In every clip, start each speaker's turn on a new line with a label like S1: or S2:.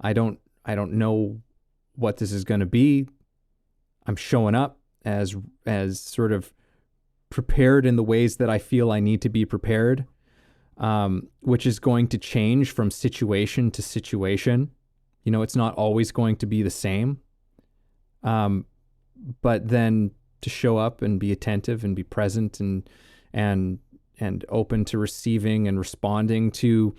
S1: I don't know what this is going to be. I'm showing up as sort of prepared in the ways that I feel I need to be prepared, which is going to change from situation to situation. You know, it's not always going to be the same. But then to show up and be attentive and be present and open to receiving and responding to,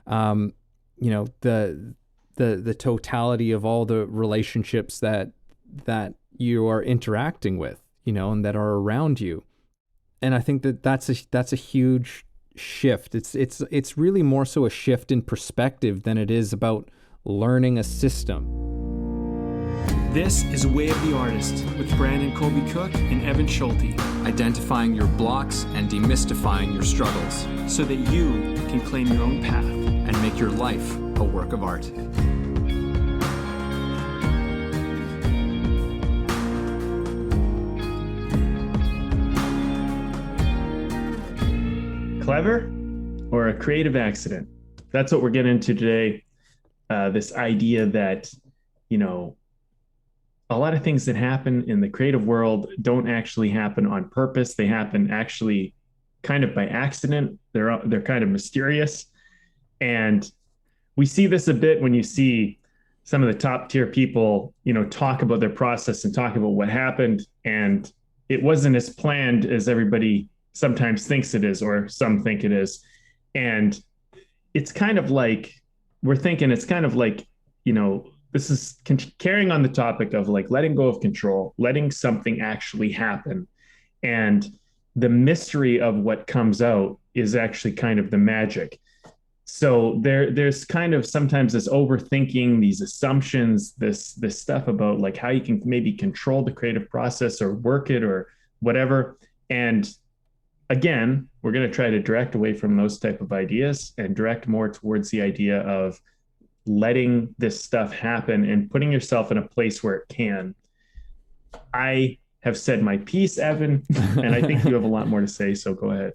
S1: you know, the totality of all the relationships that you are interacting with, you know, and that are around you. And I think that's a huge shift. It's really more so a shift in perspective than it is about learning a system.
S2: This is Way of the Artist with Brandon Colby Cook and Evan Schulte.
S1: Identifying your blocks and demystifying your struggles
S2: so that you can claim your own path
S1: and make your life a work of art.
S3: Clever or a creative accident? That's what we're getting into today. This idea that, you know, a lot of things that happen in the creative world don't actually happen on purpose. They happen actually kind of by accident. They're kind of mysterious. And we see this a bit when you see some of the top tier people, you know, talk about their process and talk about what happened. And it wasn't as planned as everybody sometimes thinks it is, or some think it is. And it's kind of like, you know, this is carrying on the topic of like letting go of control, letting something actually happen. And the mystery of what comes out is actually kind of the magic. So there's kind of sometimes this overthinking, these assumptions, this stuff about like how you can maybe control the creative process or work it or whatever. And again, we're going to try to direct away from those type of ideas and direct more towards the idea of letting this stuff happen and putting yourself in a place where it can. I have said my piece, Evan, and I think you have a lot more to say, so go ahead.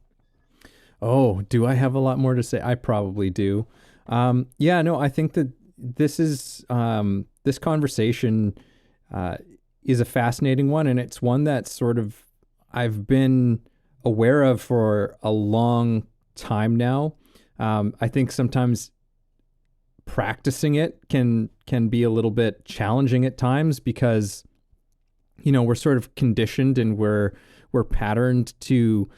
S1: Oh, do I have a lot more to say? I probably do. Yeah, no, I think that this is, this conversation is a fascinating one, and it's one that sort of I've been aware of for a long time now. I think sometimes practicing it can be a little bit challenging at times because, you know, we're sort of conditioned and we're patterned to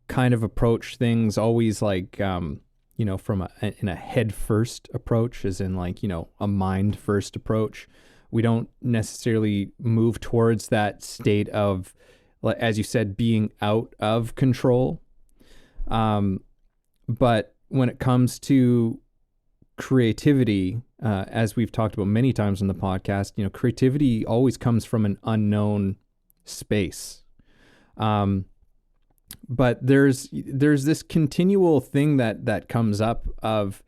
S1: kind of approach things always like, you know, in a head first approach, as in like, you know, a mind first approach. We don't necessarily move towards that state of, as you said, being out of control. But when it comes to creativity, as we've talked about many times on the podcast, you know, creativity always comes from an unknown space. But there's this continual thing that comes up of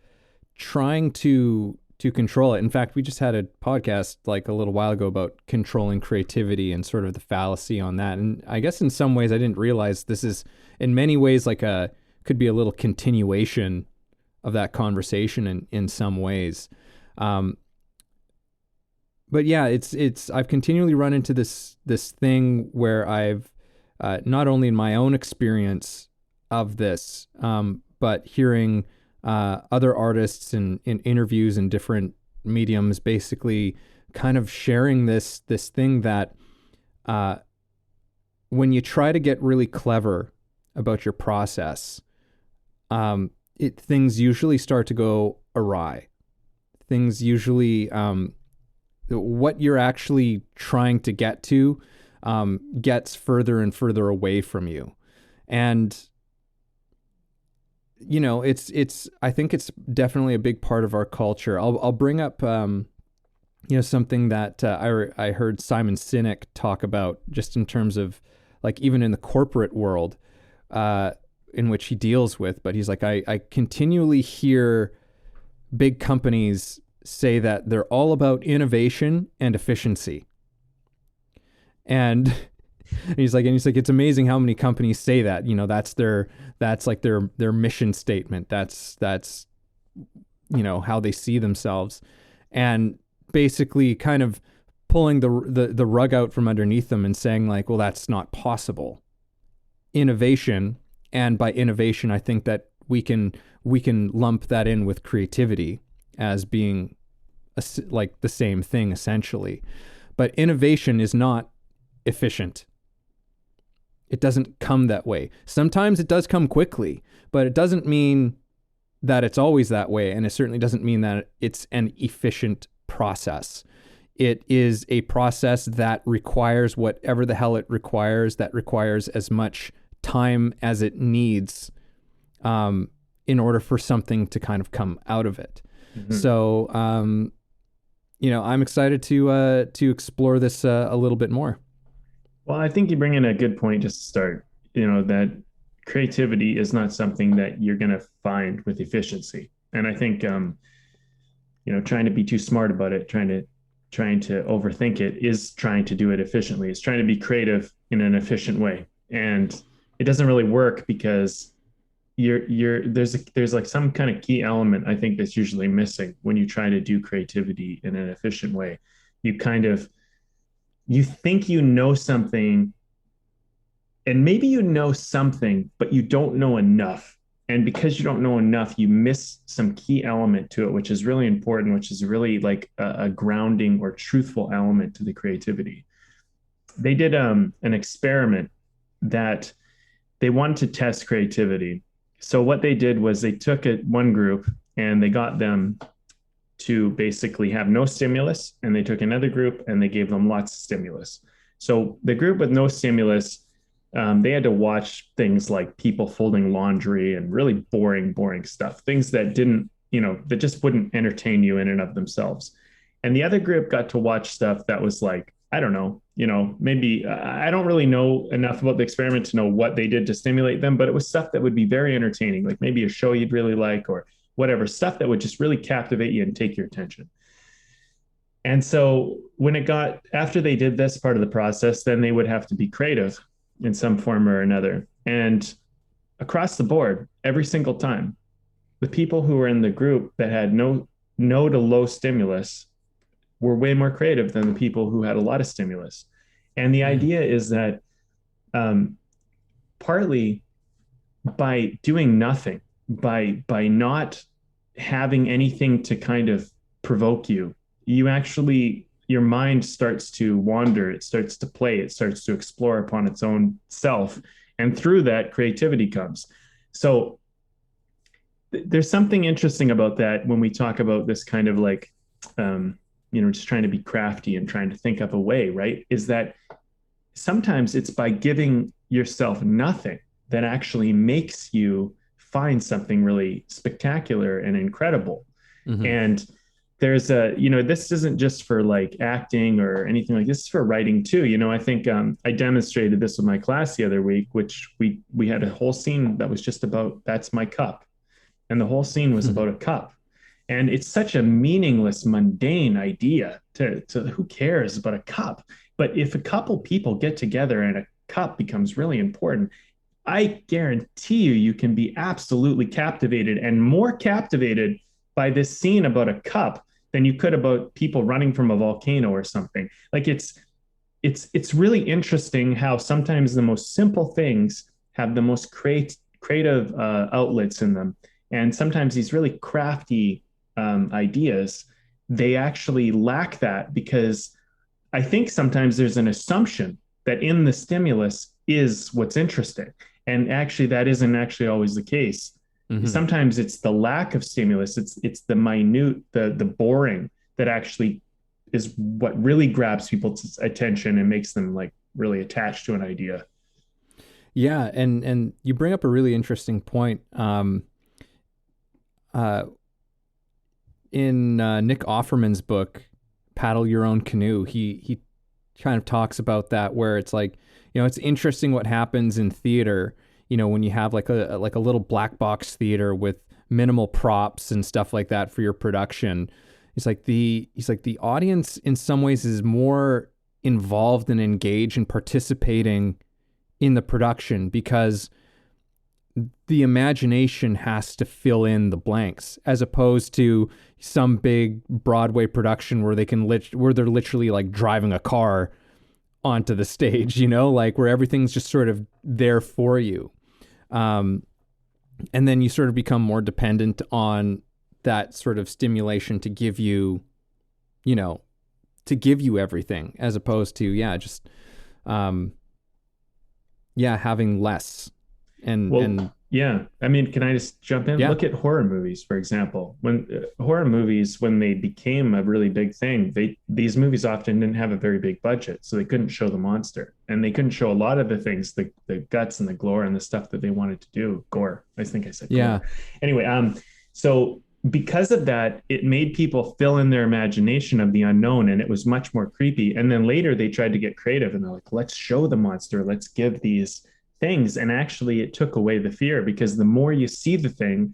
S1: trying to control it. In fact, we just had a podcast like a little while ago about controlling creativity and sort of the fallacy on that. And I guess in some ways I didn't realize this is in many ways like could be a little continuation of that conversation in some ways. But yeah, I've continually run into this thing where I've, not only in my own experience of this, but hearing other artists in interviews and different mediums basically kind of sharing this thing that when you try to get really clever about your process, things usually start to go awry. Things usually, what you're actually trying to get to gets further and further away from you. And, you know, I think it's definitely a big part of our culture. I'll bring up, you know, something that I heard Simon Sinek talk about just in terms of like, even in the corporate world, in which he deals with, but he's like, I continually hear big companies say that they're all about innovation and efficiency. And he's like, it's amazing how many companies say that, you know, that's like their mission statement. That's, you know, how they see themselves. and basically kind of pulling the rug out from underneath them and saying like, well, that's not possible. Innovation, and by innovation, I think that we can lump that in with creativity as being like the same thing essentially. But innovation is not efficient. It doesn't come that way. Sometimes it does come quickly, but it doesn't mean that it's always that way. And it certainly doesn't mean that it's an efficient process. It is a process that requires whatever the hell it requires, that requires as much time as it needs in order for something to kind of come out of it. Mm-hmm. So, I'm excited to explore this a little bit more.
S3: Well, I think you bring in a good point just to start, that creativity is not something that you're going to find with efficiency. And I think, trying to be too smart about it, trying to overthink it is trying to do it efficiently. It's trying to be creative in an efficient way. And it doesn't really work because there's like some kind of key element I think that's usually missing when you try to do creativity in an efficient way. You think you know something, and maybe you know something, but you don't know enough. And because you don't know enough, you miss some key element to it, which is really important, which is really like a grounding or truthful element to the creativity. They did an experiment that they wanted to test creativity. So what they did was they took one group and they got them to basically have no stimulus, and they took another group and they gave them lots of stimulus. So the group with no stimulus, they had to watch things like people folding laundry and really boring stuff, things that that just wouldn't entertain you in and of themselves. And the other group got to watch stuff that was like, I don't know, maybe I don't really know enough about the experiment to know what they did to stimulate them, but it was stuff that would be very entertaining, like maybe a show you'd really like or whatever, stuff that would just really captivate you and take your attention. And so after they did this part of the process, then they would have to be creative in some form or another. And across the board, every single time, the people who were in the group that had no to low stimulus were way more creative than the people who had a lot of stimulus. And the idea is that partly by doing nothing, by not having anything to kind of provoke you, your mind starts to wander, it starts to play, it starts to explore upon its own self. And through that, creativity comes. So there's something interesting about that when we talk about this kind of like, just trying to be crafty and trying to think up a way, right? Is that sometimes it's by giving yourself nothing that actually makes you find something really spectacular and incredible. Mm-hmm. And there's this isn't just for like acting or anything like this, is for writing too. I think I demonstrated this with my class the other week, which we had a whole scene that was just about, that's my cup. And the whole scene was about a cup. And it's such a meaningless, mundane idea to who cares about a cup? But if a couple people get together and a cup becomes really important, I guarantee you can be absolutely captivated, and more captivated by this scene about a cup than you could about people running from a volcano or something. Like it's really interesting how sometimes the most simple things have the most creative outlets in them. And sometimes these really crafty ideas, they actually lack that, because I think sometimes there's an assumption that in the stimulus is what's interesting. And actually, that isn't actually always the case. Mm-hmm. Sometimes it's the lack of stimulus. It's the minute, the boring that actually is what really grabs people's attention and makes them like really attached to an idea.
S1: Yeah, and you bring up a really interesting point. In Nick Offerman's book, Paddle Your Own Canoe, he kind of talks about that, where it's like, it's interesting what happens in theater, when you have like a little black box theater with minimal props and stuff like that for your production. He's like the audience in some ways is more involved and engaged and participating in the production, because the imagination has to fill in the blanks, as opposed to some big Broadway production where where they're literally like driving a car onto the stage, like where everything's just sort of there for you. And then you sort of become more dependent on that sort of stimulation to give you, everything, as opposed to, just, having less. And
S3: yeah. I mean, can I just jump in?
S1: Yeah.
S3: Look at horror movies, for example. When horror movies, when they became a really big thing, these movies often didn't have a very big budget, so they couldn't show the monster, and they couldn't show a lot of the things, the guts and the gore and the stuff that they wanted to do. Gore. I think I said gore.
S1: Yeah.
S3: Anyway, so because of that, it made people fill in their imagination of the unknown, and it was much more creepy. And then later they tried to get creative, and they're like, let's show the monster, let's give these things. And actually it took away the fear, because the more you see the thing,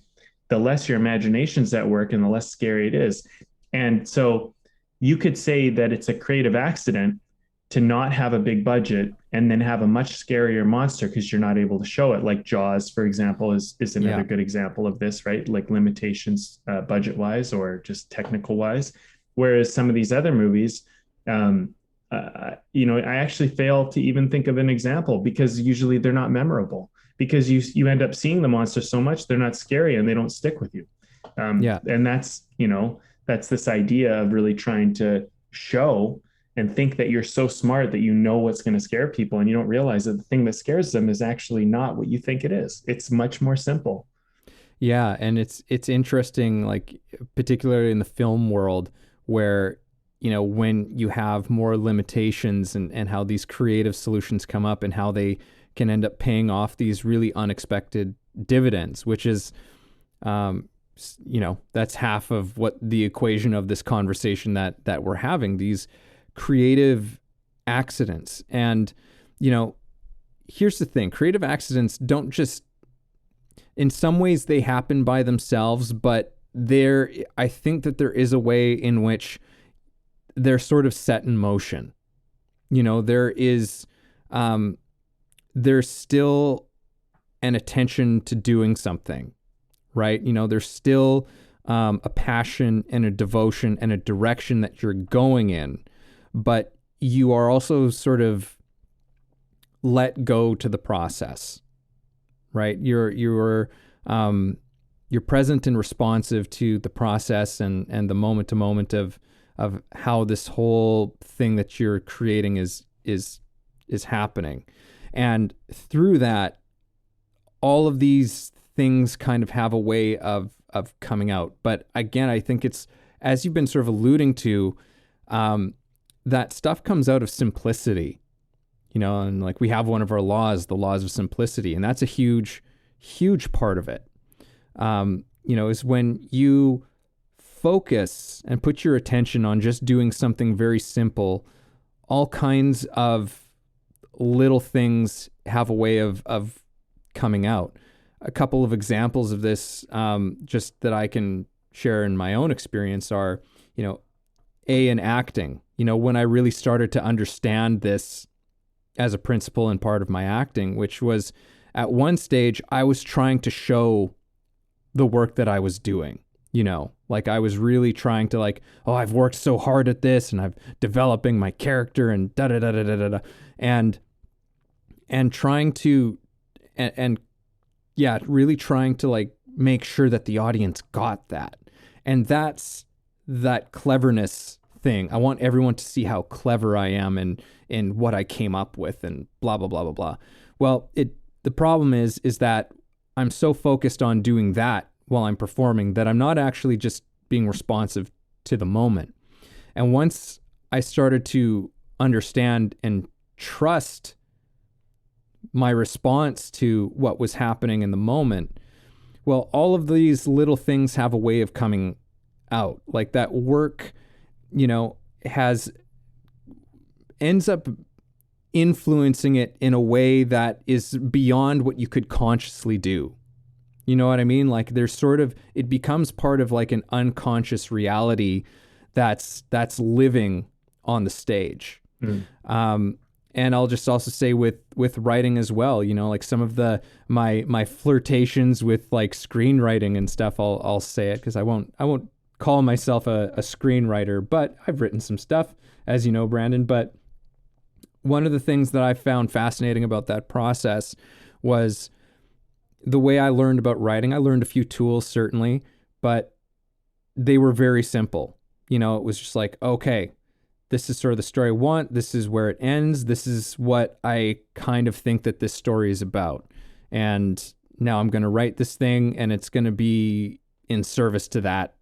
S3: the less your imagination's at work and the less scary it is. And so you could say that it's a creative accident to not have a big budget and then have a much scarier monster because you're not able to show it. Like Jaws, for example, is another good example of this, right? Like limitations, budget wise or just technical wise. Whereas some of these other movies, I actually fail to even think of an example, because usually they're not memorable, because you end up seeing the monster so much, they're not scary and they don't stick with you. And that's this idea of really trying to show and think that you're so smart that you know what's going to scare people, and you don't realize that the thing that scares them is actually not what you think it is. It's much more simple.
S1: Yeah, and it's interesting, like particularly in the film world, where when you have more limitations and how these creative solutions come up and how they can end up paying off these really unexpected dividends, which is, that's half of what the equation of this conversation that we're having, these creative accidents. And, here's the thing, creative accidents don't just, in some ways they happen by themselves, but I think that there is a way in which they're sort of set in motion. There's still an attention to doing something, right? There's still a passion and a devotion and a direction that you're going in, but you are also sort of let go to the process, right? You're present and responsive to the process and the moment to moment of how this whole thing that you're creating is happening. And through that, all of these things kind of have a way of coming out. But again, I think it's, as you've been sort of alluding to, that stuff comes out of simplicity, and like we have one of our laws, the laws of simplicity. And that's a huge, huge part of it, is when you focus and put your attention on just doing something very simple, all kinds of little things have a way of coming out. A couple of examples of this, just that I can share in my own experience are, in acting, when I really started to understand this as a principle and part of my acting, which was at one stage, I was trying to show the work that I was doing. Like I was really trying to I've worked so hard at this and I'm developing my character and da da da da da da, and trying to, really trying to make sure that the audience got that. And that's that cleverness thing. I want everyone to see how clever I am and what I came up with and blah, blah, blah, blah, blah. Well, the problem is that I'm so focused on doing that while I'm performing that I'm not actually just being responsive to the moment. And once I started to understand and trust my response to what was happening in the moment, well, all of these little things have a way of coming out. Like that work, ends up influencing it in a way that is beyond what you could consciously do. You know what I mean? Like there's sort of, it becomes part of like an unconscious reality that's living on the stage. And I'll just also say with writing as well, you know, like some of the my flirtations with like screenwriting and stuff, I'll say it because I won't call myself a screenwriter, but I've written some stuff, as you know, Brandon. But one of the things that I found fascinating about that process was the way I learned about writing. I learned a few tools, certainly, but they were very simple. You know, it was just like, okay, this is sort of the story I want. This is where it ends. This is what I kind of think that this story is about. And now I'm going to write this thing, and it's going to be in service to that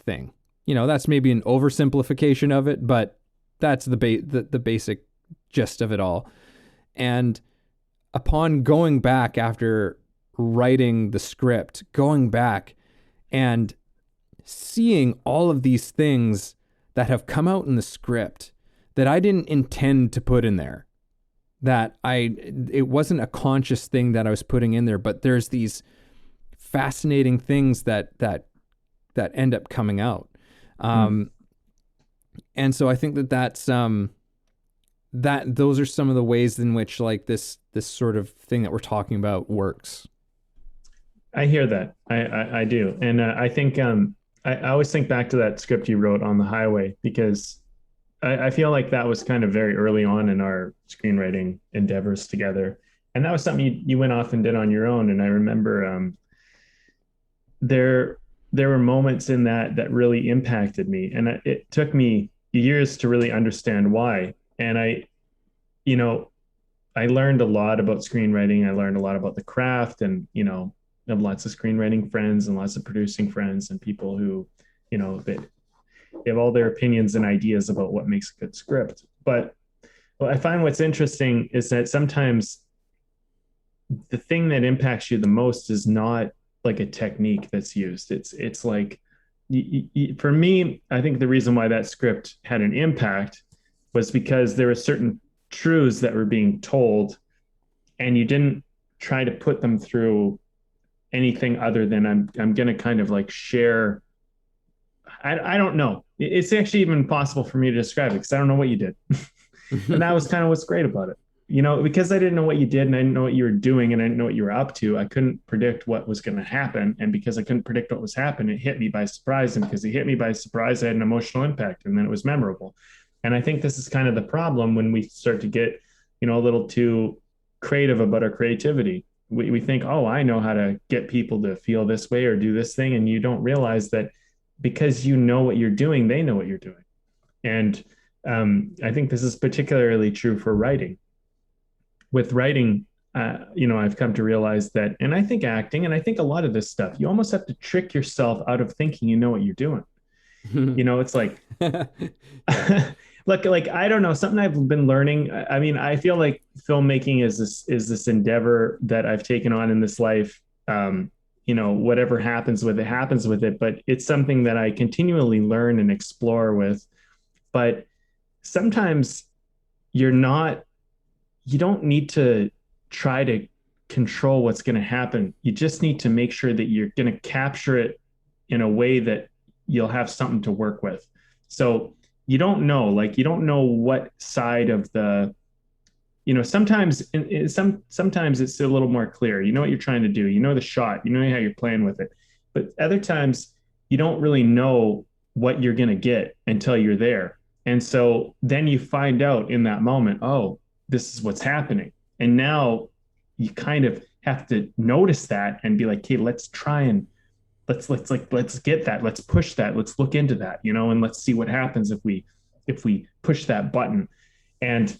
S1: thing. You know, that's maybe an oversimplification of it, but that's the basic gist of it all. And upon going back after writing the script, going back and seeing all of these things that have come out in the script that I didn't intend to put in there, it wasn't a conscious thing that I was putting in there, but there's these fascinating things that end up coming out. And so I think that's those are some of the ways in which like this sort of thing that we're talking about works.
S3: I hear that. I do. And I think I always think back to that script you wrote on the highway, because I feel like that was kind of very early on in our screenwriting endeavors together. And that was something you went off and did on your own. And I remember there were moments in that really impacted me. And it took me years to really understand why. And I learned a lot about screenwriting. I learned a lot about the craft, and, you know, I have lots of screenwriting friends and lots of producing friends and people who, you know, they have all their opinions and ideas about what makes a good script. But what I find what's interesting is that sometimes the thing that impacts you the most is not like a technique that's used. It's like, for me, I think the reason why that script had an impact was because there were certain truths that were being told, and you didn't try to put them through anything other than I'm going to kind of like share. I don't know. It's actually even possible for me to describe it because I don't know what you did. And that was kind of what's great about it. You know, because I didn't know what you did and I didn't know what you were doing and I didn't know what you were up to, I couldn't predict what was going to happen. And because I couldn't predict what was happening, it hit me by surprise. And because it hit me by surprise, I had an emotional impact, and then it was memorable. And I think this is kind of the problem when we start to get, you know, a little too creative about our creativity. We think, oh, I know how to get people to feel this way or do this thing. And you don't realize that because you know what you're doing, they know what you're doing. And I think this is particularly true for writing. With writing, you know, I've come to realize that, and I think acting, and I think a lot of this stuff, you almost have to trick yourself out of thinking you know what you're doing. You know, it's like, look, like, I don't know, something I've been learning. I mean, I feel like filmmaking is this endeavor that I've taken on in this life. You know, whatever happens with it, but it's something that I continually learn and explore with. But sometimes you don't need to try to control what's going to happen. You just need to make sure that you're going to capture it in a way that you'll have something to work with. So you don't know what side of the, you know, sometimes it's a little more clear. You know what you're trying to do. You know the shot. You know how you're playing with it. But other times you don't really know what you're going to get until you're there. And so then you find out in that moment, oh, this is what's happening. And now you kind of have to notice that and be like, okay, let's try and let's get that. Let's push that. Let's look into that, you know, and let's see what happens if we push that button. And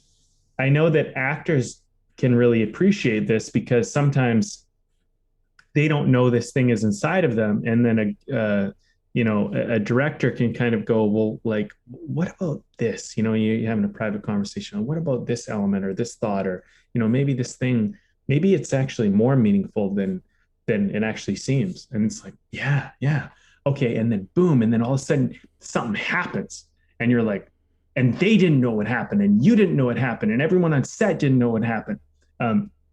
S3: I know that actors can really appreciate this because sometimes they don't know this thing is inside of them. And then a director can kind of go, well, like, what about this? You know, you're having a private conversation. What about this element or this thought, or, you know, maybe this thing, maybe it's actually more meaningful than it actually seems. And it's like, yeah. Okay. And then boom. And then all of a sudden something happens and you're like, and they didn't know what happened and you didn't know what happened and everyone on set didn't know what happened.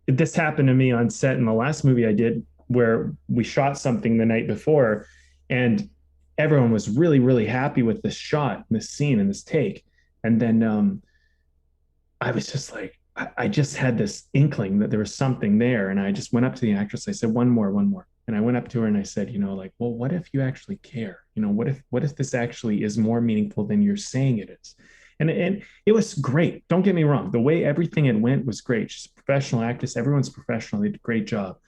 S3: This happened to me on set in the last movie I did, where we shot something the night before and everyone was really, really happy with this shot, this scene and this take. And then I was just like, I just had this inkling that there was something there. And I just went up to the actress. I said, one more, one more. And I went up to her and I said, like, well, what if you actually care? What if this actually is more meaningful than you're saying it is? And it was great. Don't get me wrong. The way everything had went was great. She's a professional actress. Everyone's professional. They did a great job.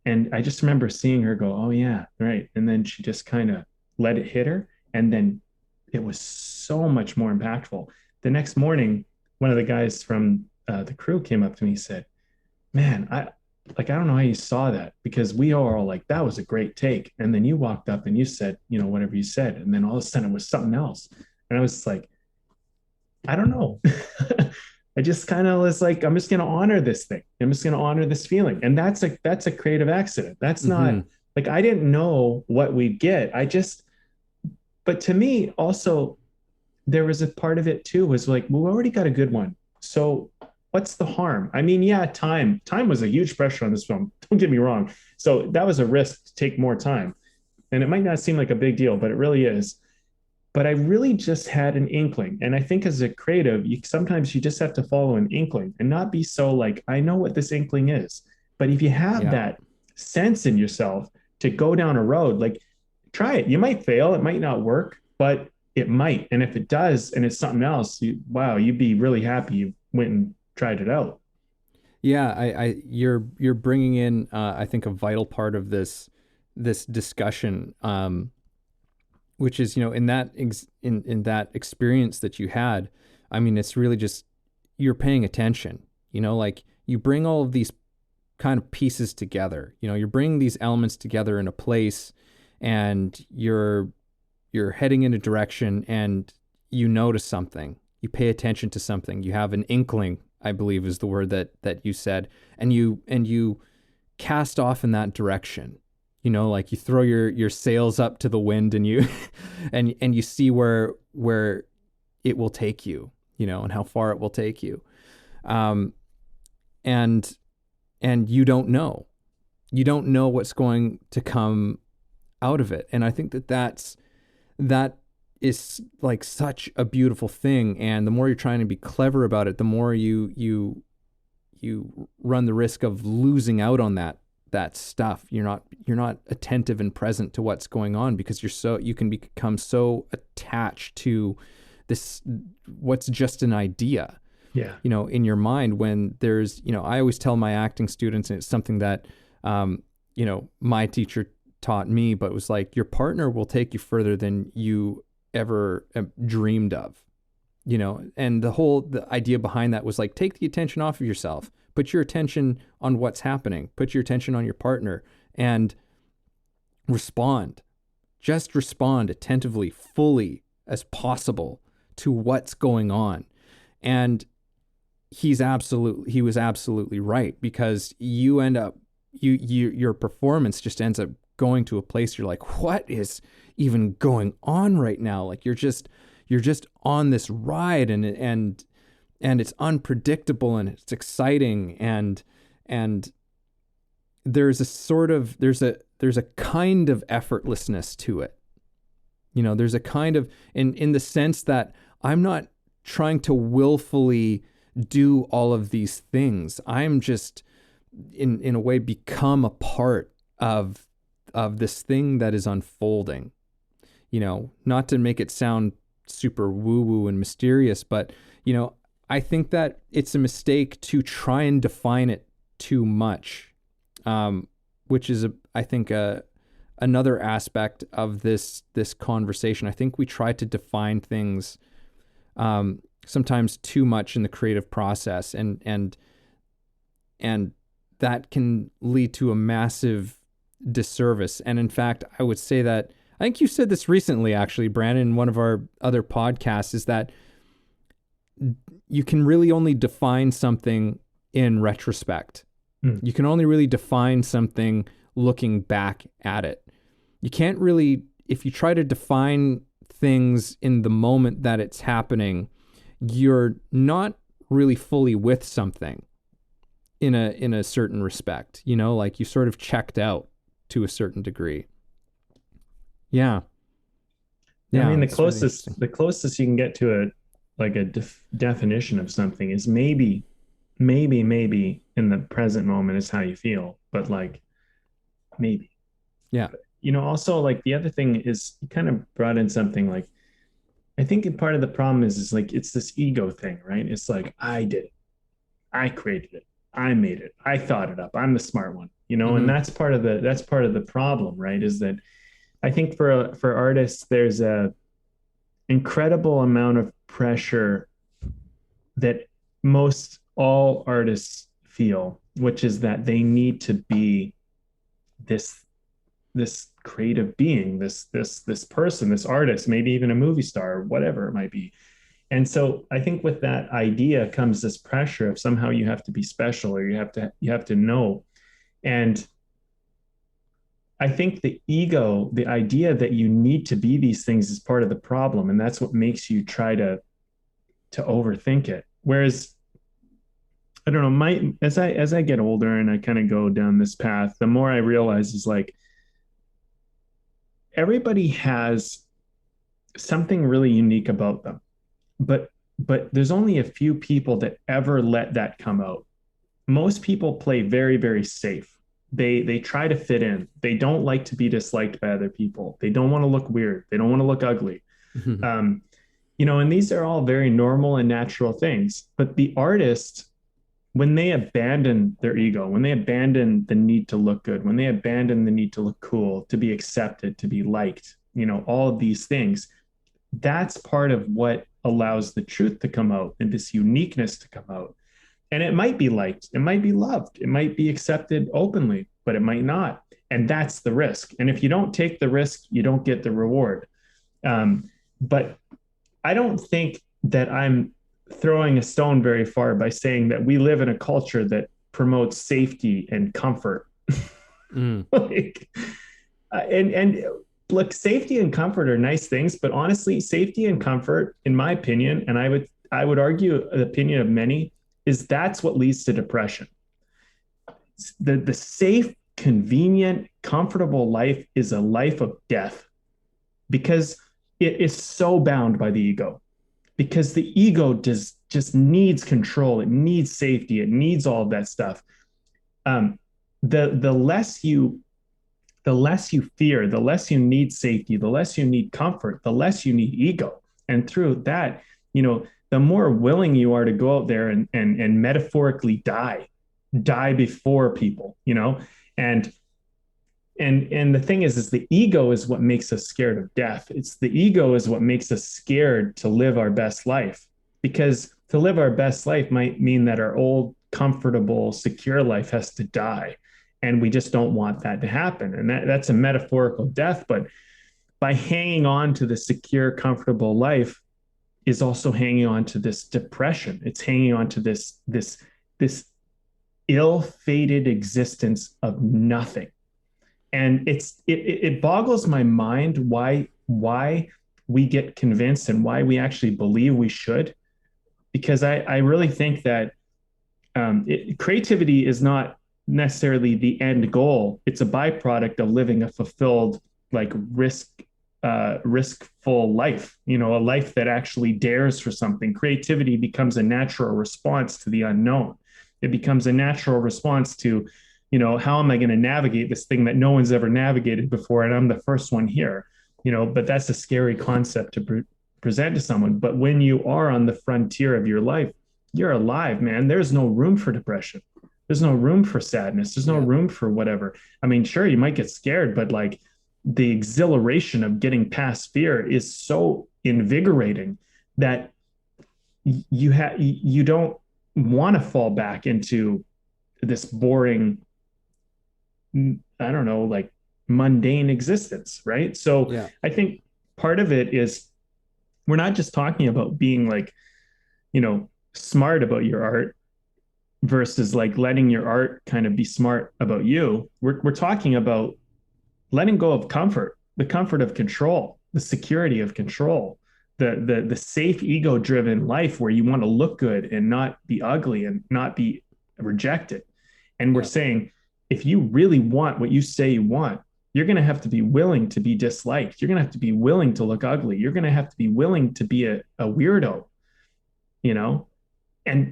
S3: And I just remember seeing her go, oh yeah, right. And then she just kind of let it hit her. And then it was so much more impactful. The next morning, one of the guys from the crew came up to me and said, man, I don't know how you saw that, because we are all like, that was a great take. And then you walked up and you said, whatever you said. And then all of a sudden it was something else. And I was like, I don't know. I just kind of was like, I'm just going to honor this thing. I'm just going to honor this feeling. And that's a creative accident. That's not like, I didn't know what we'd get. But to me also, there was a part of it too, was like, well, we already got a good one. So what's the harm? I mean, yeah, time was a huge pressure on this film. Don't get me wrong. So that was a risk to take more time. And it might not seem like a big deal, but it really is. But I really just had an inkling. And I think as a creative, sometimes you just have to follow an inkling and not be so like, I know what this inkling is. But if you have
S1: Yeah.
S3: that sense in yourself to go down a road, like, try it. You might fail, it might not work, but it might. And if it does, and it's something else, wow, you'd be really happy you went and tried it out.
S1: Yeah, you're bringing in, I think, a vital part of this discussion, which is, in that in that experience that you had. I mean, it's really just, you're paying attention. Like, you bring all of these kind of pieces together. You're bringing these elements together in a place, and you're heading in a direction, and you notice something. You pay attention to something. You have an inkling, I believe is the word that you said, and you cast off in that direction. Like, you throw your sails up to the wind, and you and you see where it will take you, and how far it will take you. And you don't know. You don't know what's going to come out of it. And I think that is like such a beautiful thing. And the more you're trying to be clever about it, the more you run the risk of losing out on that stuff. You're not attentive and present to what's going on, because you can become so attached to this, what's just an idea.
S3: Yeah.
S1: In your mind, when there's, I always tell my acting students, and it's something that, my teacher taught me, but it was like, your partner will take you further than you ever dreamed of, and the idea behind that was like, take the attention off of yourself, put your attention on what's happening, put your attention on your partner, and just respond attentively, fully as possible to what's going on. And he was absolutely right, because you end up, your performance just ends up going to a place you're like, what is even going on right now? Like, you're just on this ride, and it's unpredictable, and it's exciting, and there's a kind of effortlessness to it. There's a kind of, in the sense that I'm not trying to willfully do all of these things. I'm just in a way become a part of this thing that is unfolding. Not to make it sound super woo-woo and mysterious, but I think that it's a mistake to try and define it too much, which is I think another aspect of this conversation. I think we try to define things sometimes too much in the creative process, and that can lead to a massive disservice. And in fact, I would say that, I think you said this recently, actually, Brandon, in one of our other podcasts, is that you can really only define something in retrospect. You can only really define something looking back at it. You can't really, if you try to define things in the moment that it's happening, you're not really fully with something in a certain respect, like, you sort of checked out to a certain degree. Yeah.
S3: I mean,
S1: it's really
S3: the closest you can get to like a definition of something is maybe in the present moment is how you feel, but like maybe.
S1: Yeah.
S3: Also like the other thing is you kind of brought in something like I think part of the problem is like it's this ego thing, right? It's like I did it, I created it, I made it, I thought it up, I'm the smart one, and
S1: Hmm.
S3: that's part of the problem, right? Is that I think for artists there's a incredible amount of pressure that most all artists feel, which is that they need to be this this creative being, this person, this artist, maybe even a movie star, whatever it might be. And so I think with that idea comes this pressure of somehow you have to be special or you have to know. And I think the ego, the idea that you need to be these things is part of the problem. And that's what makes you try to overthink it. Whereas I don't know, my as I get older and I kind of go down this path, the more I realize is like everybody has something really unique about them. But there's only a few people that ever let that come out. Most people play very, very safe. They try to fit in. They don't like to be disliked by other people. They don't want to look weird. They don't want to look ugly. Um, and these are all very normal and natural things. But the artist, when they abandon their ego, when they abandon the need to look good, when they abandon the need to look cool, to be accepted, to be liked, all of these things, that's part of what allows the truth to come out and this uniqueness to come out. And it might be liked, it might be loved, it might be accepted openly, but it might not. And that's the risk. And if you don't take the risk, you don't get the reward. But I don't think that I'm throwing a stone very far by saying that we live in a culture that promotes safety and comfort.
S1: Mm.
S3: like, and look, safety and comfort are nice things, but honestly, safety and comfort, in my opinion, and I would argue the opinion of many, is that's what leads to depression. The safe, convenient, comfortable life is a life of death because it is so bound by the ego. Because the ego just needs control, it needs safety, it needs all of that stuff. Um, the less you fear, the less you need safety, the less you need comfort, the less you need ego. And through that, the more willing you are to go out there and metaphorically die before people, and and the thing is the ego is what makes us scared of death. It's the ego is what makes us scared to live our best life, because to live our best life might mean that our old comfortable secure life has to die, and we just don't want that to happen. And that's a metaphorical death, but by hanging on to the secure comfortable life is also hanging on to this depression. It's hanging on to this ill-fated existence of nothing. And it boggles my mind why we get convinced and why we actually believe we should, because I really think that creativity is not necessarily the end goal. It's a byproduct of living a fulfilled, like riskful life, a life that actually dares for something. Creativity becomes a natural response to the unknown. It becomes a natural response to, how am I going to navigate this thing that no one's ever navigated before? And I'm the first one here, but that's a scary concept to present to someone. But when you are on the frontier of your life, you're alive, man. There's no room for depression. There's no room for sadness. There's no
S1: Yeah.
S3: room for whatever. I mean, sure, you might get scared, but like the exhilaration of getting past fear is so invigorating that you don't want to fall back into this boring, I don't know, like mundane existence, right? So
S1: Yeah.
S3: I think part of it is we're not just talking about being like, smart about your art versus like letting your art kind of be smart about you. We're talking about letting go of comfort, the comfort of control, the security of control, the safe ego driven life where you want to look good and not be ugly and not be rejected. And we're
S1: Yeah.
S3: saying if you really want what you say you want, you're going to have to be willing to be disliked. You're going to have to be willing to look ugly. You're going to have to be willing to be a weirdo. you know?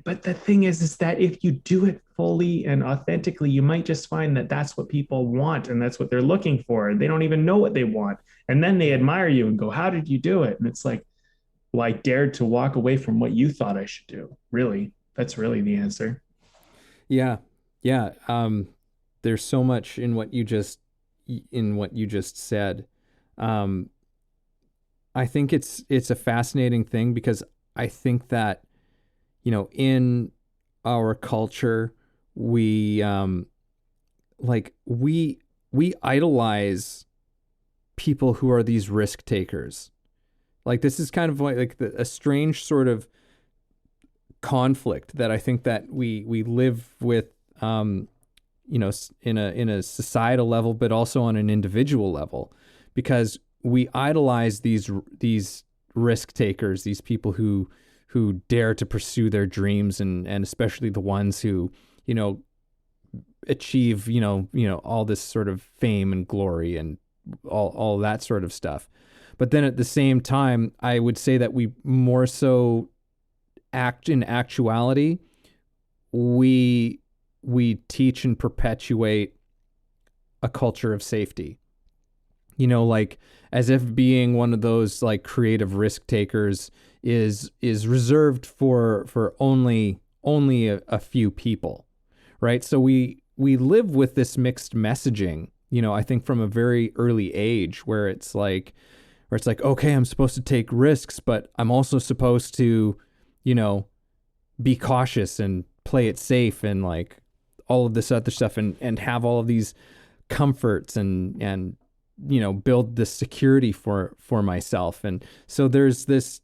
S3: But the thing is that if you do it fully and authentically, you might just find that that's what people want and that's what they're looking for. They don't even know what they want. And then they admire you and go, how did you do it? And it's like, well, I dared to walk away from what you thought I should do. Really, that's really the answer.
S1: Yeah. Yeah. There's so much in what you just said. Um, I think it's a fascinating thing because I think that, in our culture, we like we idolize people who are these risk takers. Like this is kind of a strange sort of conflict that I think that we live with, in a societal level, but also on an individual level, because we idolize these risk takers, these people who dare to pursue their dreams, and especially the ones who, achieve, all this sort of fame and glory and all that sort of stuff. But then at the same time, I would say that we more so in actuality, we teach and perpetuate a culture of safety. Like as if being one of those like creative risk takers is reserved for only a few people, right? So we live with this mixed messaging, I think from a very early age, where it's like, okay, I'm supposed to take risks, but I'm also supposed to, be cautious and play it safe and like all of this other stuff, and have all of these comforts and build this security for myself. And so there's this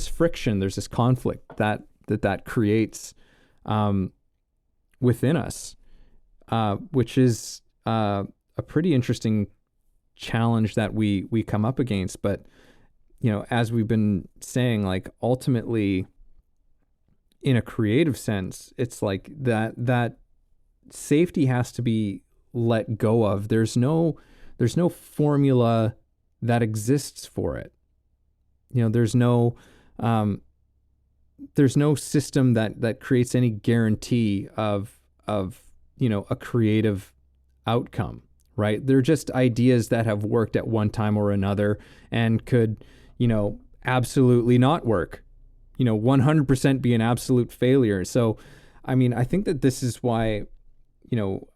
S1: friction, there's this conflict that creates within us, which is a pretty interesting challenge that we come up against. But as we've been saying, like ultimately in a creative sense, it's like that safety has to be let go of. There's no formula that exists for it. There's no system that creates any guarantee of a creative outcome, right? They're just ideas that have worked at one time or another and could, absolutely not work, 100% be an absolute failure. So, I mean, I think that this is why,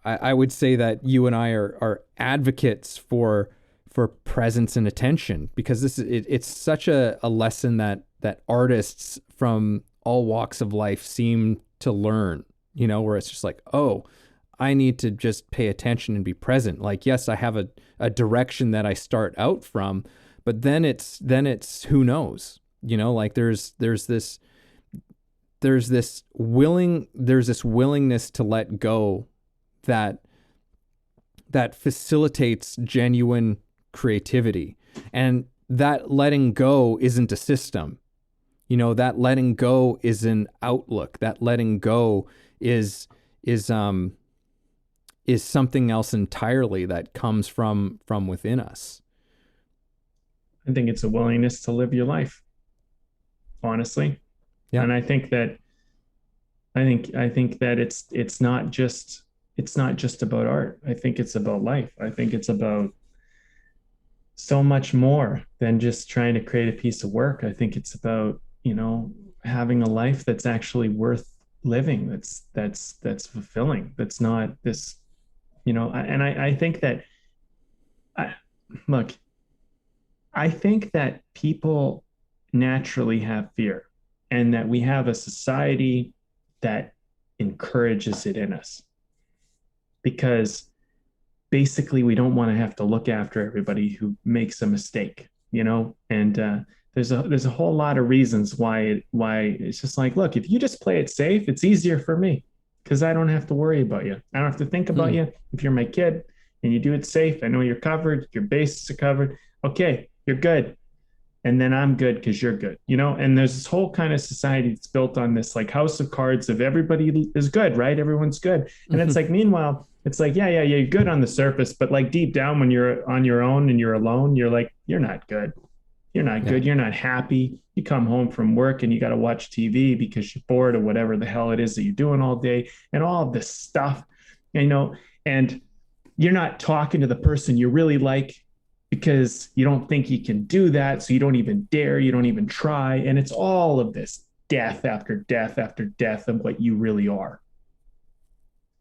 S1: I would say that you and I are advocates for presence and attention, because it's such a lesson that artists from all walks of life seem to learn, where it's just like, oh, I need to just pay attention and be present. Like, yes, I have a direction that I start out from, but then it's who knows, like there's this willingness to let go that facilitates genuine creativity. And that letting go isn't a system. That letting go is an outlook. That letting go is something else entirely that comes from within us.
S3: I think it's a willingness to live your life, honestly.
S1: Yeah.
S3: And I think that it's not just about art. I think it's about life. I think it's about so much more than just trying to create a piece of work. I think it's about, having a life that's actually worth living, that's fulfilling, that's not this, and I think that look, I think that people naturally have fear, and that we have a society that encourages it in us, because basically we don't want to have to look after everybody who makes a mistake, and there's a whole lot of reasons why it's just like, look, if you just play it safe, it's easier for me because I don't have to worry about you. I don't have to think about you. If you're my kid and you do it safe, I know you're covered, your bases are covered. Okay, you're good. And then I'm good because you're good, and there's this whole kind of society that's built on this like house of cards of everybody is good, right? Everyone's good. And it's like, meanwhile, it's like, yeah, you're good on the surface, but like deep down when you're on your own and you're alone, you're like, you're not good. You're not
S1: Yeah.
S3: good. You're not happy. You come home from work and you got to watch TV because you're bored or whatever the hell it is that you're doing all day and all of this stuff, and you're not talking to the person you really like because you don't think you can do that. So you don't even dare, you don't even try. And it's all of this death after death after death of what you really are.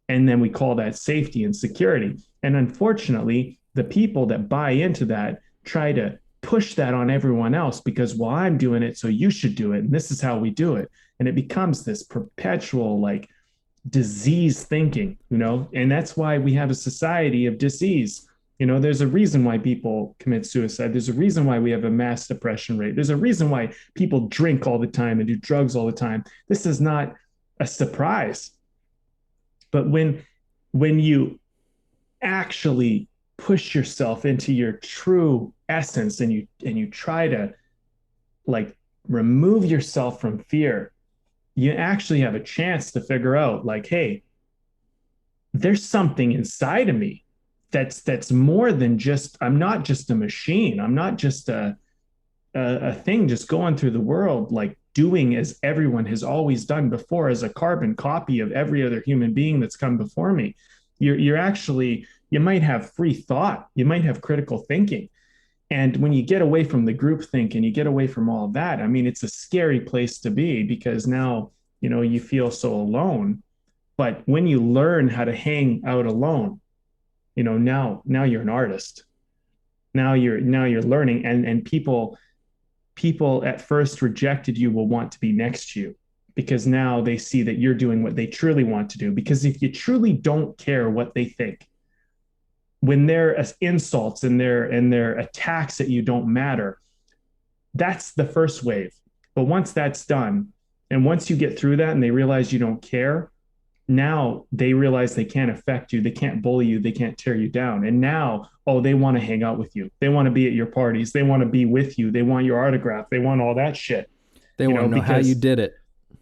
S3: And then we call that safety and security. And unfortunately, the people that buy into that try to push that on everyone else because, well, I'm doing it, so you should do it. And this is how we do it. And it becomes this perpetual, like, disease thinking, and that's why we have a society of disease. There's a reason why people commit suicide. There's a reason why we have a mass depression rate. There's a reason why people drink all the time and do drugs all the time. This is not a surprise. But when you actually push yourself into your true essence and you try to, like, remove yourself from fear, you actually have a chance to figure out, like, hey, there's something inside of me that's more than just, I'm not just a machine. I'm not just a thing just going through the world, like doing as everyone has always done before, as a carbon copy of every other human being that's come before me. You're actually, you might have free thought, you might have critical thinking. And when you get away from the group think and you get away from all of that, I mean, it's a scary place to be because now, you feel so alone. But when you learn how to hang out alone, now you're an artist. Now you're learning, and people at first rejected you will want to be next to you because now they see that you're doing what they truly want to do. Because if you truly don't care what they think, when their insults and their attacks at you don't matter, that's the first wave. But once that's done, and once you get through that and they realize you don't care, now they realize they can't affect you. They can't bully you. They can't tear you down. And now, oh, they want to hang out with you. They want to be at your parties. They want to be with you. They want your autograph. They want all that shit.
S1: They want to know how you did it.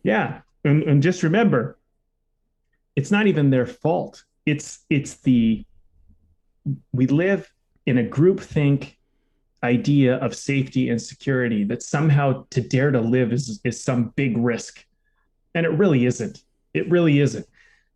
S3: Yeah. And just remember, it's not even their fault. We live in a groupthink idea of safety and security that somehow to dare to live is some big risk. And it really isn't. It really isn't.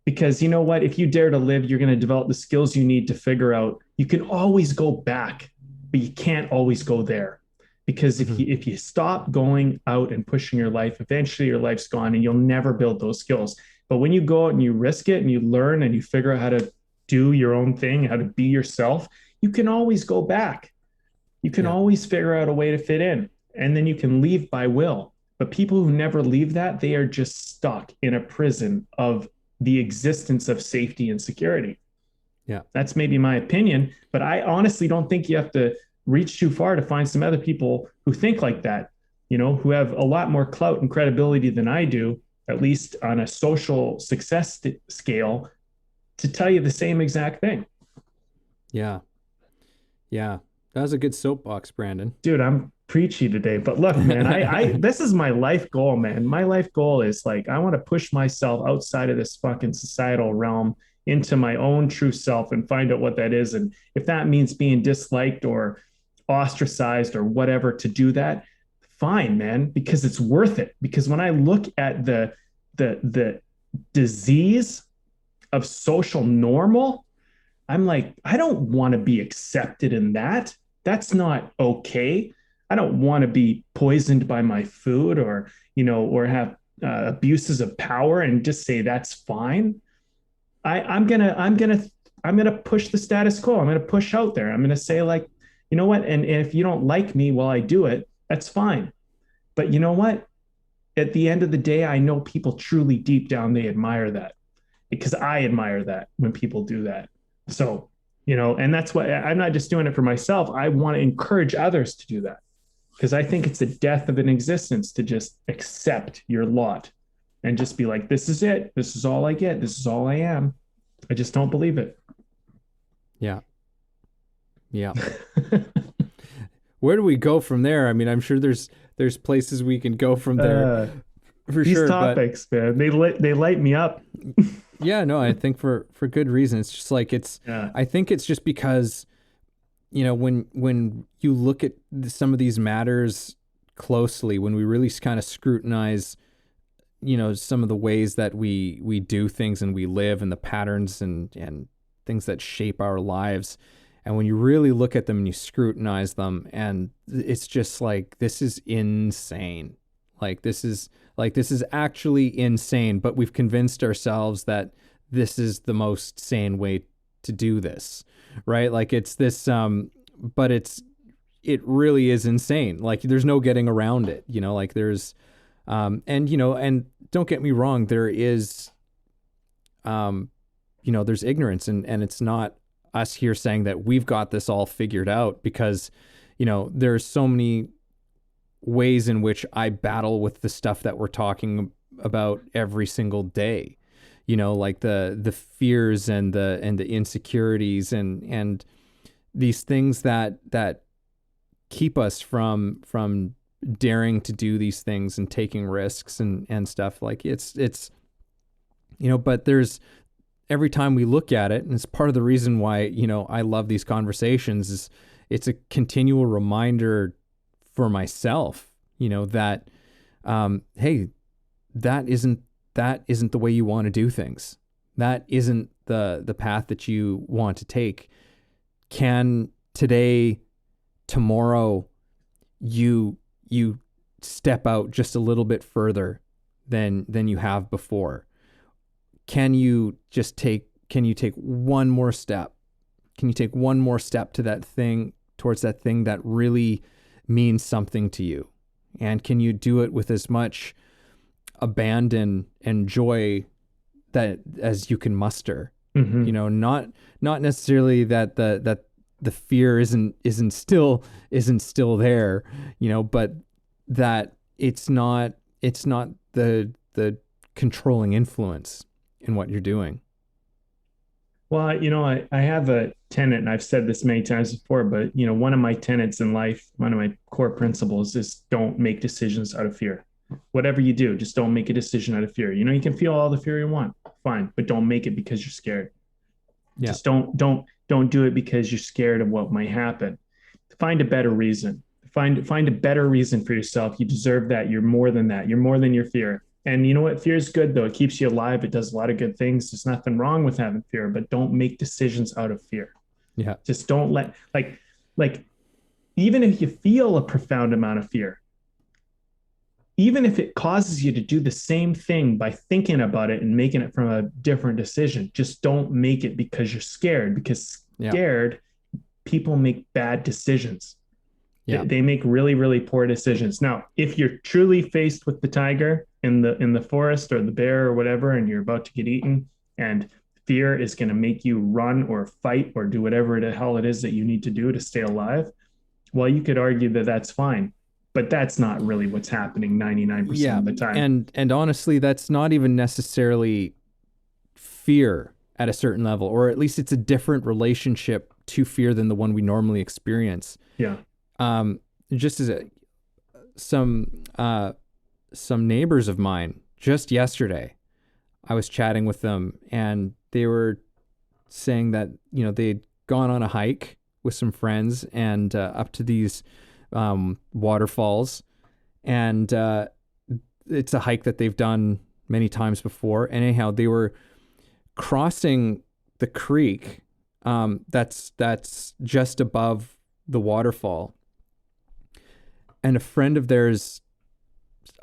S3: Because you know what? If you dare to live, you're going to develop the skills you need to figure out. You can always go back, but you can't always go there. Because if you stop going out and pushing your life, eventually your life's gone and you'll never build those skills. But when you go out and you risk it and you learn and you figure out how to do your own thing, how to be yourself, you can always go back. You can always figure out a way to fit in, and then you can leave by will. But people who never leave that, they are just stuck in a prison of the existence of safety and security.
S1: Yeah.
S3: That's maybe my opinion, but I honestly don't think you have to reach too far to find some other people who think like that, who have a lot more clout and credibility than I do, at least on a social success scale, to tell you the same exact thing.
S1: Yeah. Yeah. That was a good soapbox, Brandon.
S3: Dude, I'm preachy today, but look, man, I this is my life goal, man. My life goal is, like, I want to push myself outside of this fucking societal realm into my own true self and find out what that is. And if that means being disliked or ostracized or whatever to do that, fine, man, because it's worth it. Because when I look at the disease of social normal, I'm like, I don't want to be accepted in that. That's not okay. I don't want to be poisoned by my food or have abuses of power and just say that's fine. I'm gonna push the status quo. I'm gonna push out there. I'm gonna say, like, you know what? And if you don't like me while I do it, that's fine. But you know what? At the end of the day, I know people truly deep down, they admire that, because I admire that when people do that. So, and that's why I'm not just doing it for myself. I want to encourage others to do that, because I think it's the death of an existence to just accept your lot and just be like, this is it. This is all I get. This is all I am. I just don't believe it.
S1: Yeah. Yeah. Where do we go from there? I mean, I'm sure there's places we can go from there. For
S3: these
S1: sure.
S3: Topics, man, they light me up.
S1: Yeah, no, I think for good reason. It's just like I think it's just because when you look at some of these matters closely, when we really kind of scrutinize, some of the ways that we do things and we live and the patterns and things that shape our lives. And when you really look at them and you scrutinize them, and it's just like, this is insane. This is actually insane, but we've convinced ourselves that this is the most sane way to do this, right? Like it's this, but it really is insane. Like there's no getting around it, like there's, and don't get me wrong, there is, there's ignorance and it's not us here saying that we've got this all figured out, because, there's so many ways in which I battle with the stuff that we're talking about every single day, like the fears and the insecurities and these things that keep us from daring to do these things and taking risks and stuff. Like it's, but there's, every time we look at it, and it's part of the reason why, I love these conversations, is it's a continual reminder for myself, that, hey, that isn't the way you want to do things. That isn't the path that you want to take. Can today, tomorrow, you step out just a little bit further than you have before? Can you take one more step? Can you take one more step to that thing, towards that thing that really means something to you? And can you do it with as much abandon and joy that as you can muster?
S3: Mm-hmm.
S1: Not necessarily that the fear isn't still there, but that it's not the controlling influence in what you're doing.
S3: Well, I have a tenet, and I've said this many times before, but one of my tenets in life, one of my core principles is don't make decisions out of fear. Whatever you do, just don't make a decision out of fear. You can feel all the fear you want, fine, but don't make it because you're scared. Yeah. Just don't do it because you're scared of what might happen. Find a better reason. Find a better reason for yourself. You deserve that. You're more than that. You're more than your fear. And you know what? Fear is good, though. It keeps you alive. It does a lot of good things. There's nothing wrong with having fear, but don't make decisions out of fear.
S1: Yeah.
S3: Just don't let, like, even if you feel a profound amount of fear, even if it causes you to do the same thing by thinking about it and making it from a different decision, just don't make it because you're scared, because scared people make bad decisions. Yeah. They make really, really poor decisions. Now, if you're truly faced with the tiger in the forest or the bear or whatever, and you're about to get eaten, and fear is going to make you run or fight or do whatever the hell it is that you need to do to stay alive, well, you could argue that that's fine, but that's not really what's happening 99% of the time.
S1: And honestly, that's not even necessarily fear at a certain level, or at least it's a different relationship to fear than the one we normally experience.
S3: Yeah.
S1: Just as some neighbors of mine, just yesterday, I was chatting with them, and they were saying that, they'd gone on a hike with some friends and up to these waterfalls, and it's a hike that they've done many times before. And anyhow, they were crossing the creek that's just above the waterfall, and a friend of theirs,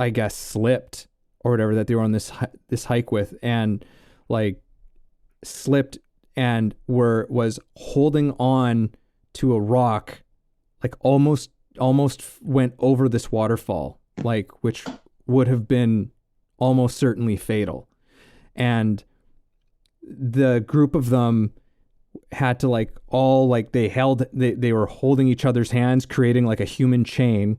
S1: I guess, slipped or whatever, that they were on this hike with, and like slipped and was holding on to a rock, like almost went over this waterfall, like, which would have been almost certainly fatal. And the group of them had to they were holding each other's hands, creating like a human chain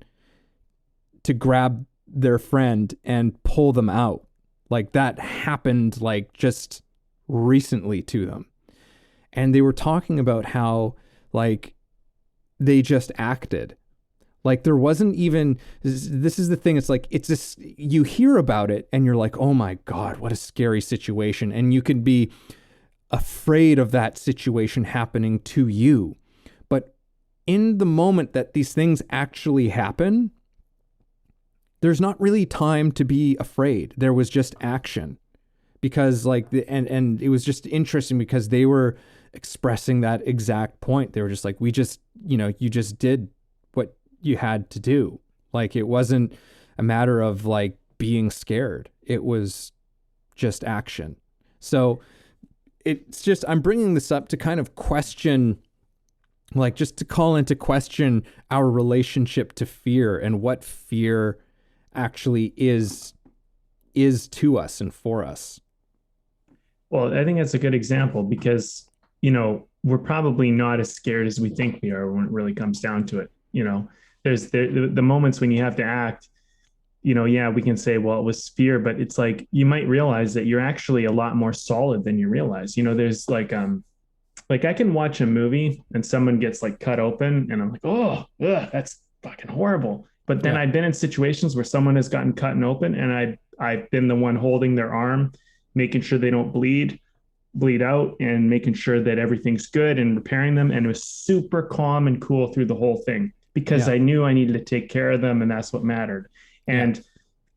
S1: to grab their friend and pull them out. Like that happened like just recently to them. And they were talking about how like they just acted. Like there wasn't even, this is the thing. It's like, it's this, you hear about it and you're like, oh my God, what a scary situation. And you could be afraid of that situation happening to you. But in the moment that these things actually happen, there's not really time to be afraid. There was just action. Because like and it was just interesting because they were expressing that exact point. They were just like, we just, you just did what you had to do. Like, it wasn't a matter of like being scared. It was just action. So it's just, I'm bringing this up to kind of question, like, just to call into question our relationship to fear and what fear actually is to us and for us.
S3: Well, I think that's a good example because, we're probably not as scared as we think we are when it really comes down to it. There's the moments when you have to act, yeah, we can say, well, it was fear, but it's like, you might realize that you're actually a lot more solid than you realize. There's like I can watch a movie and someone gets like cut open and I'm like, oh, ugh, that's fucking horrible. But then I've been in situations where someone has gotten cut and open and I've been the one holding their arm, making sure they don't bleed out and making sure that everything's good and repairing them. And it was super calm and cool through the whole thing because I knew I needed to take care of them and that's what mattered. And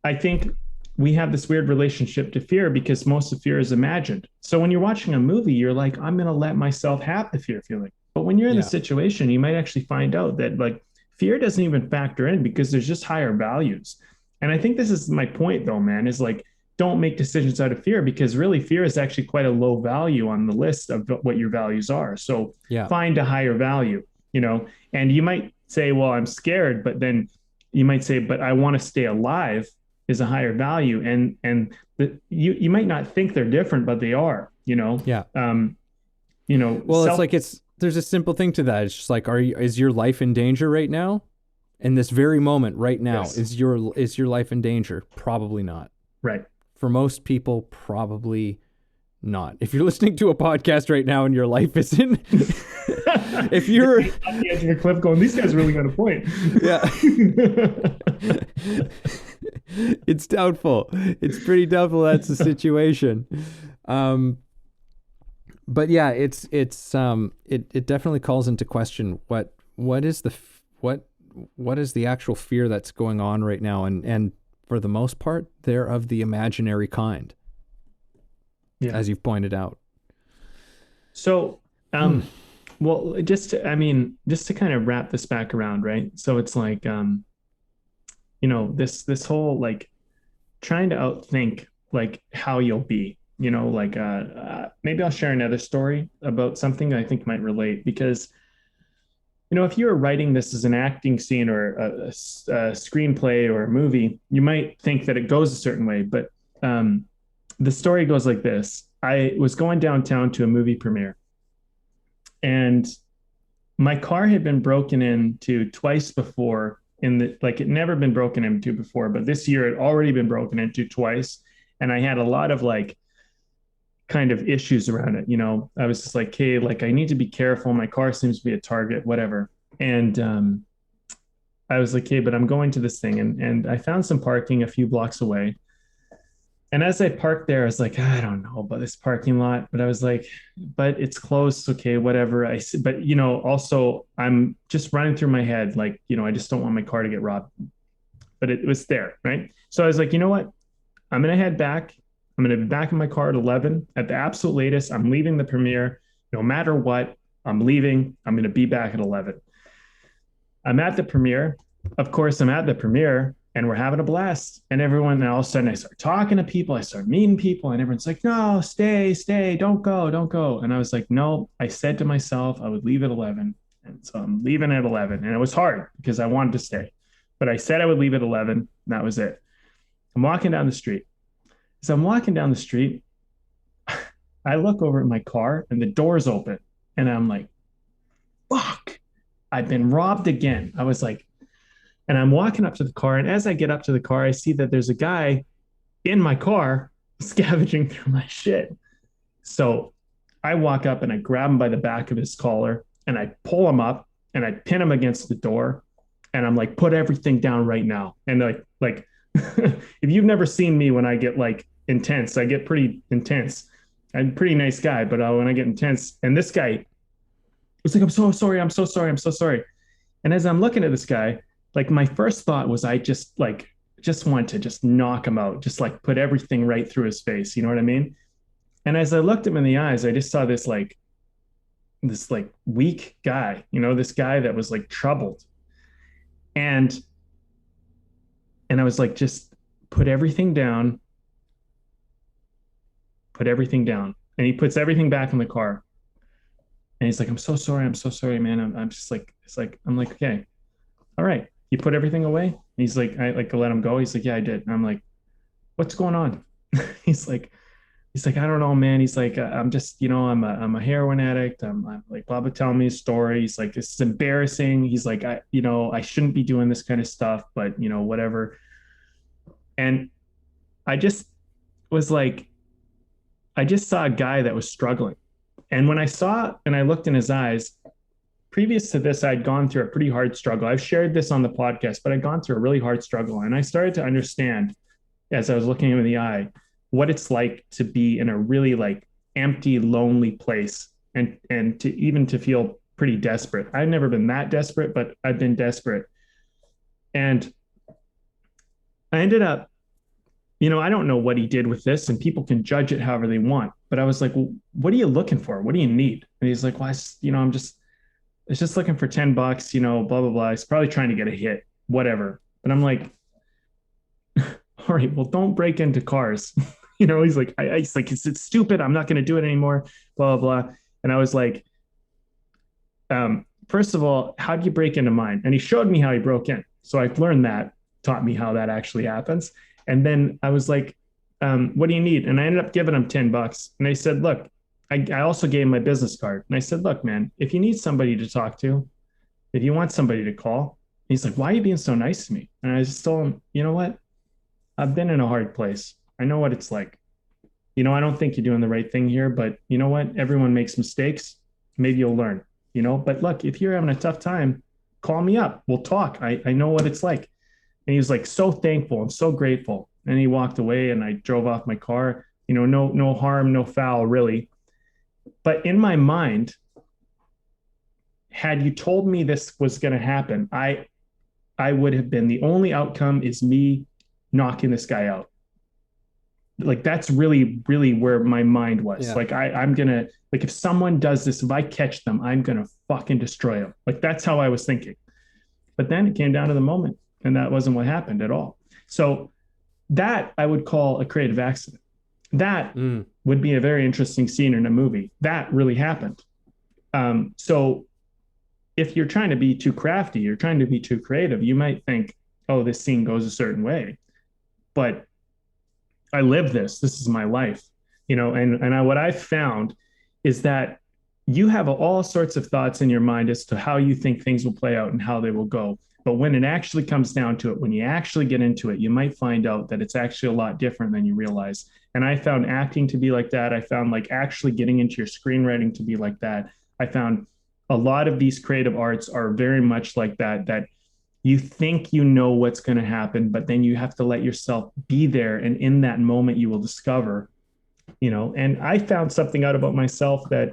S3: I think we have this weird relationship to fear because most of fear is imagined. So when you're watching a movie, you're like, I'm going to let myself have the fear feeling. But when you're in the situation, you might actually find out that like fear doesn't even factor in because there's just higher values. And I think this is my point though, man, is like, don't make decisions out of fear because really fear is actually quite a low value on the list of what your values are. So find a higher value, and you might say, well, I'm scared, but then you might say, but I want to stay alive is a higher value. And you might not think they're different, but they are,
S1: Well, it's like, there's a simple thing to that. It's just like, is your life in danger right now? In this very moment right now, is your life in danger? Probably not.
S3: Right.
S1: For most people, probably not. If you're listening to a podcast right now and your life is in, if you're
S3: on the edge of a cliff going, these guys really got a point.
S1: Yeah. It's doubtful. It's pretty doubtful that's the situation. But yeah, it definitely calls into question what is the actual fear that's going on right now, and for the most part, they're of the imaginary kind, as you've pointed out.
S3: So, well, just to kind of wrap this back around, right? So it's like, this whole like trying to outthink like how you'll be, maybe I'll share another story about something I think might relate because, if you were writing this as an acting scene or a screenplay or a movie, you might think that it goes a certain way. But the story goes like this. I was going downtown to a movie premiere and my car had been broken into twice before it never been broken into before, but this year it already been broken into twice. And I had a lot of like kind of issues around it. I was just like, hey, like I need to be careful. My car seems to be a target, whatever. And I was like, hey, but I'm going to this thing. And I found some parking a few blocks away. And as I parked there, I was like, I don't know about this parking lot, but I was like, but it's close. Okay, whatever. But also I'm just running through my head, like, I just don't want my car to get robbed, but it was there. Right. So I was like, you know what? I'm going to head back. I'm going to be back in my car at 11 at the absolute latest. I'm leaving the premiere. No matter what, I'm leaving. I'm going to be back at 11. I'm at the premiere. Of course, I'm at the premiere and we're having a blast. And all of a sudden I start talking to people. I start meeting people and everyone's like, no, stay, don't go. And I was like, no, I said to myself, I would leave at 11. And so I'm leaving at 11. And it was hard because I wanted to stay, but I said I would leave at 11. And that was it. I'm walking down the street. As I'm walking down the street, I look over at my car and the door's open. And I'm like, fuck, I've been robbed again. I was like, and I'm walking up to the car. And as I get up to the car, I see that there's a guy in my car scavenging through my shit. So I walk up and I grab him by the back of his collar and I pull him up and I pin him against the door. And I'm like, put everything down right now. And like, if you've never seen me when I get like intense, I get pretty intense. I'm a pretty nice guy, but when I get intense, and this guy was like, I'm so sorry. And as I'm looking at this guy, like my first thought was I just want to just knock him out, just like put everything right through his face. You know what I mean? And as I looked him in the eyes, I just saw this like weak guy, this guy that was like troubled. And I was like, just put everything down, put everything down. And he puts everything back in the car. And he's like, I'm so sorry, man. I'm just like, it's like, I'm like, okay, all right. You put everything away? And he's like, I like to let him go. He's like, yeah, I did. And I'm like, what's going on? he's like, I don't know, man. He's like, I'm just, I'm a heroin addict. I'm like, blah, blah, telling me his story. He's like, this is embarrassing. He's like, I shouldn't be doing this kind of stuff, but whatever. And I just was like, I just saw a guy that was struggling. And when I saw and I looked in his eyes, previous to this, I'd gone through a pretty hard struggle. I've shared this on the podcast, but I'd gone through a really hard struggle. And I started to understand as I was looking him in the eye, what it's like to be in a really like empty, lonely place and to even to feel pretty desperate. I've never been that desperate, but I've been desperate. And I ended up, I don't know what he did with this, and people can judge it however they want. But I was like, well, what are you looking for? What do you need? And he's like, well, it's just looking for $10, blah, blah, blah. He's probably trying to get a hit, whatever. But I'm like, all right, well, don't break into cars. He's like, he's like, it's stupid. I'm not going to do it anymore, blah, blah, blah. And I was like, first of all, how do you break into mine? And he showed me how he broke in. So I've learned that, taught me how that actually happens. And then I was like, what do you need? And I ended up giving him $10. And I said, look, I also gave him my business card. And I said, look, man, if you need somebody to talk to, if you want somebody to call, he's like, why are you being so nice to me? And I just told him, you know what? I've been in a hard place. I know what it's like. I don't think you're doing the right thing here, but you know what? Everyone makes mistakes. Maybe you'll learn, but look, if you're having a tough time, call me up. We'll talk. I know what it's like. And he was like so thankful and so grateful. And he walked away and I drove off my car, no harm, no foul really. But in my mind, had you told me this was going to happen, I would have been, the only outcome is me knocking this guy out. Like, that's really, really where my mind was. Yeah. Like, I'm going to, like, if someone does this, if I catch them, I'm going to fucking destroy them. Like, that's how I was thinking. But then it came down to the moment, and that wasn't what happened at all. So that I would call a creative accident. That would be a very interesting scene in a movie. That really happened. So if you're trying to be too crafty, you're trying to be too creative, you might think, oh, this scene goes a certain way. But I live this. This is my life, what I've found is that you have all sorts of thoughts in your mind as to how you think things will play out and how they will go. But when it actually comes down to it, when you actually get into it, you might find out that it's actually a lot different than you realize. And I found acting to be like that. I found like actually getting into your screenwriting to be like that. I found a lot of these creative arts are very much like that you think you know what's going to happen, but then you have to let yourself be there. And in that moment, you will discover, and I found something out about myself that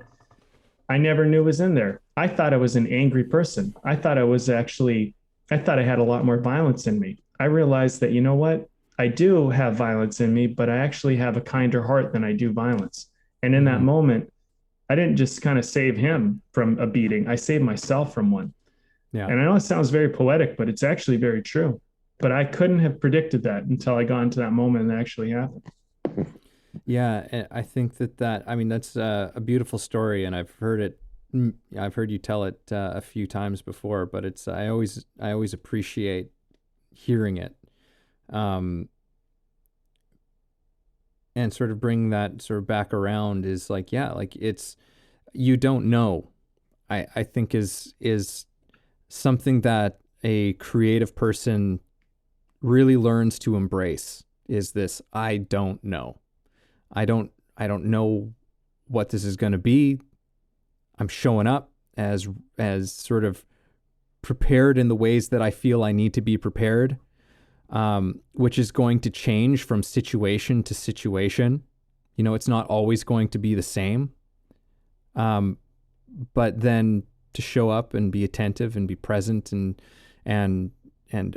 S3: I never knew was in there. I thought I was an angry person. I thought I had a lot more violence in me. I realized that, you know what? I do have violence in me, but I actually have a kinder heart than I do violence. And in that moment, I didn't just kind of save him from a beating. I saved myself from one. Yeah. And I know it sounds very poetic, but it's actually very true. But I couldn't have predicted that until I got into that moment and it actually happened.
S1: Yeah. And I think that's a beautiful story, and I've heard you tell it a few times before, but I always appreciate hearing it. And sort of bring that sort of back around is like, yeah, like it's, you don't know, I think is something that a creative person really learns to embrace, is this, I don't know. I don't know what this is going to be. I'm showing up as sort of prepared in the ways that I feel I need to be prepared, which is going to change from situation to situation. It's not always going to be the same. But then to show up and be attentive and be present and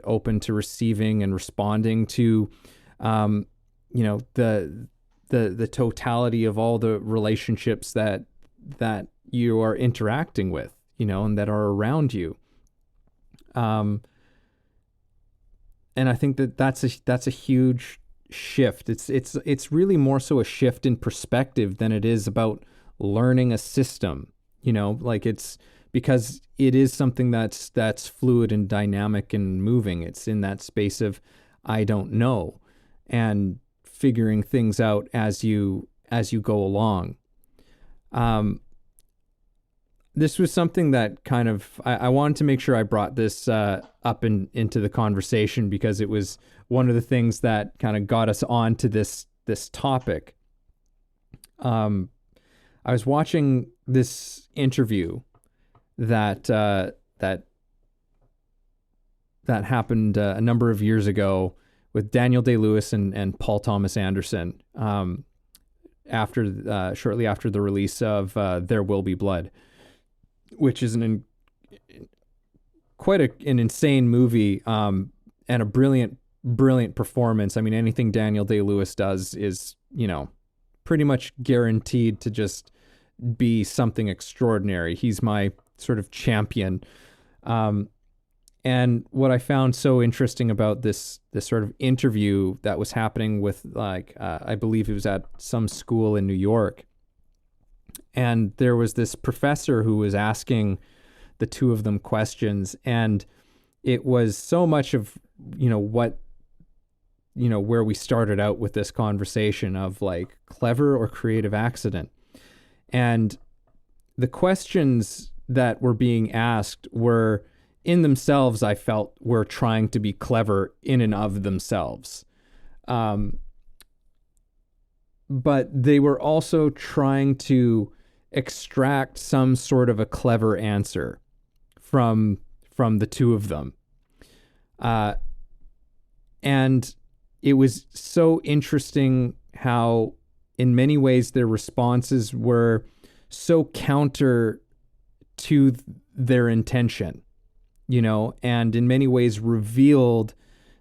S1: open to receiving and responding to, the totality of all the relationships that you are interacting with, and that are around you. And I think that's a huge shift. It's really more so a shift in perspective than it is about learning a system, like it's because it is something that's fluid and dynamic and moving. It's in that space of, I don't know, and figuring things out as you go along. This was something that kind of, I wanted to make sure I brought this up into the conversation, because it was one of the things that kind of got us onto this topic. I was watching this interview that happened a number of years ago with Daniel Day-Lewis and Paul Thomas Anderson, shortly after the release of There Will Be Blood, which is quite an insane movie, and a brilliant performance. I mean, anything Daniel Day-Lewis does is, pretty much guaranteed to just be something extraordinary. He's my sort of champion. And what I found so interesting about this sort of interview that was happening with, I believe it was at some school in New York. And there was this professor who was asking the two of them questions. And it was so much of, where we started out with this conversation of like clever or creative accident. And the questions that were being asked were, in themselves, I felt, were trying to be clever in and of themselves. But they were also trying to extract some sort of a clever answer from the two of them. And it was so interesting how, in many ways, their responses were so counter to their intention, and in many ways revealed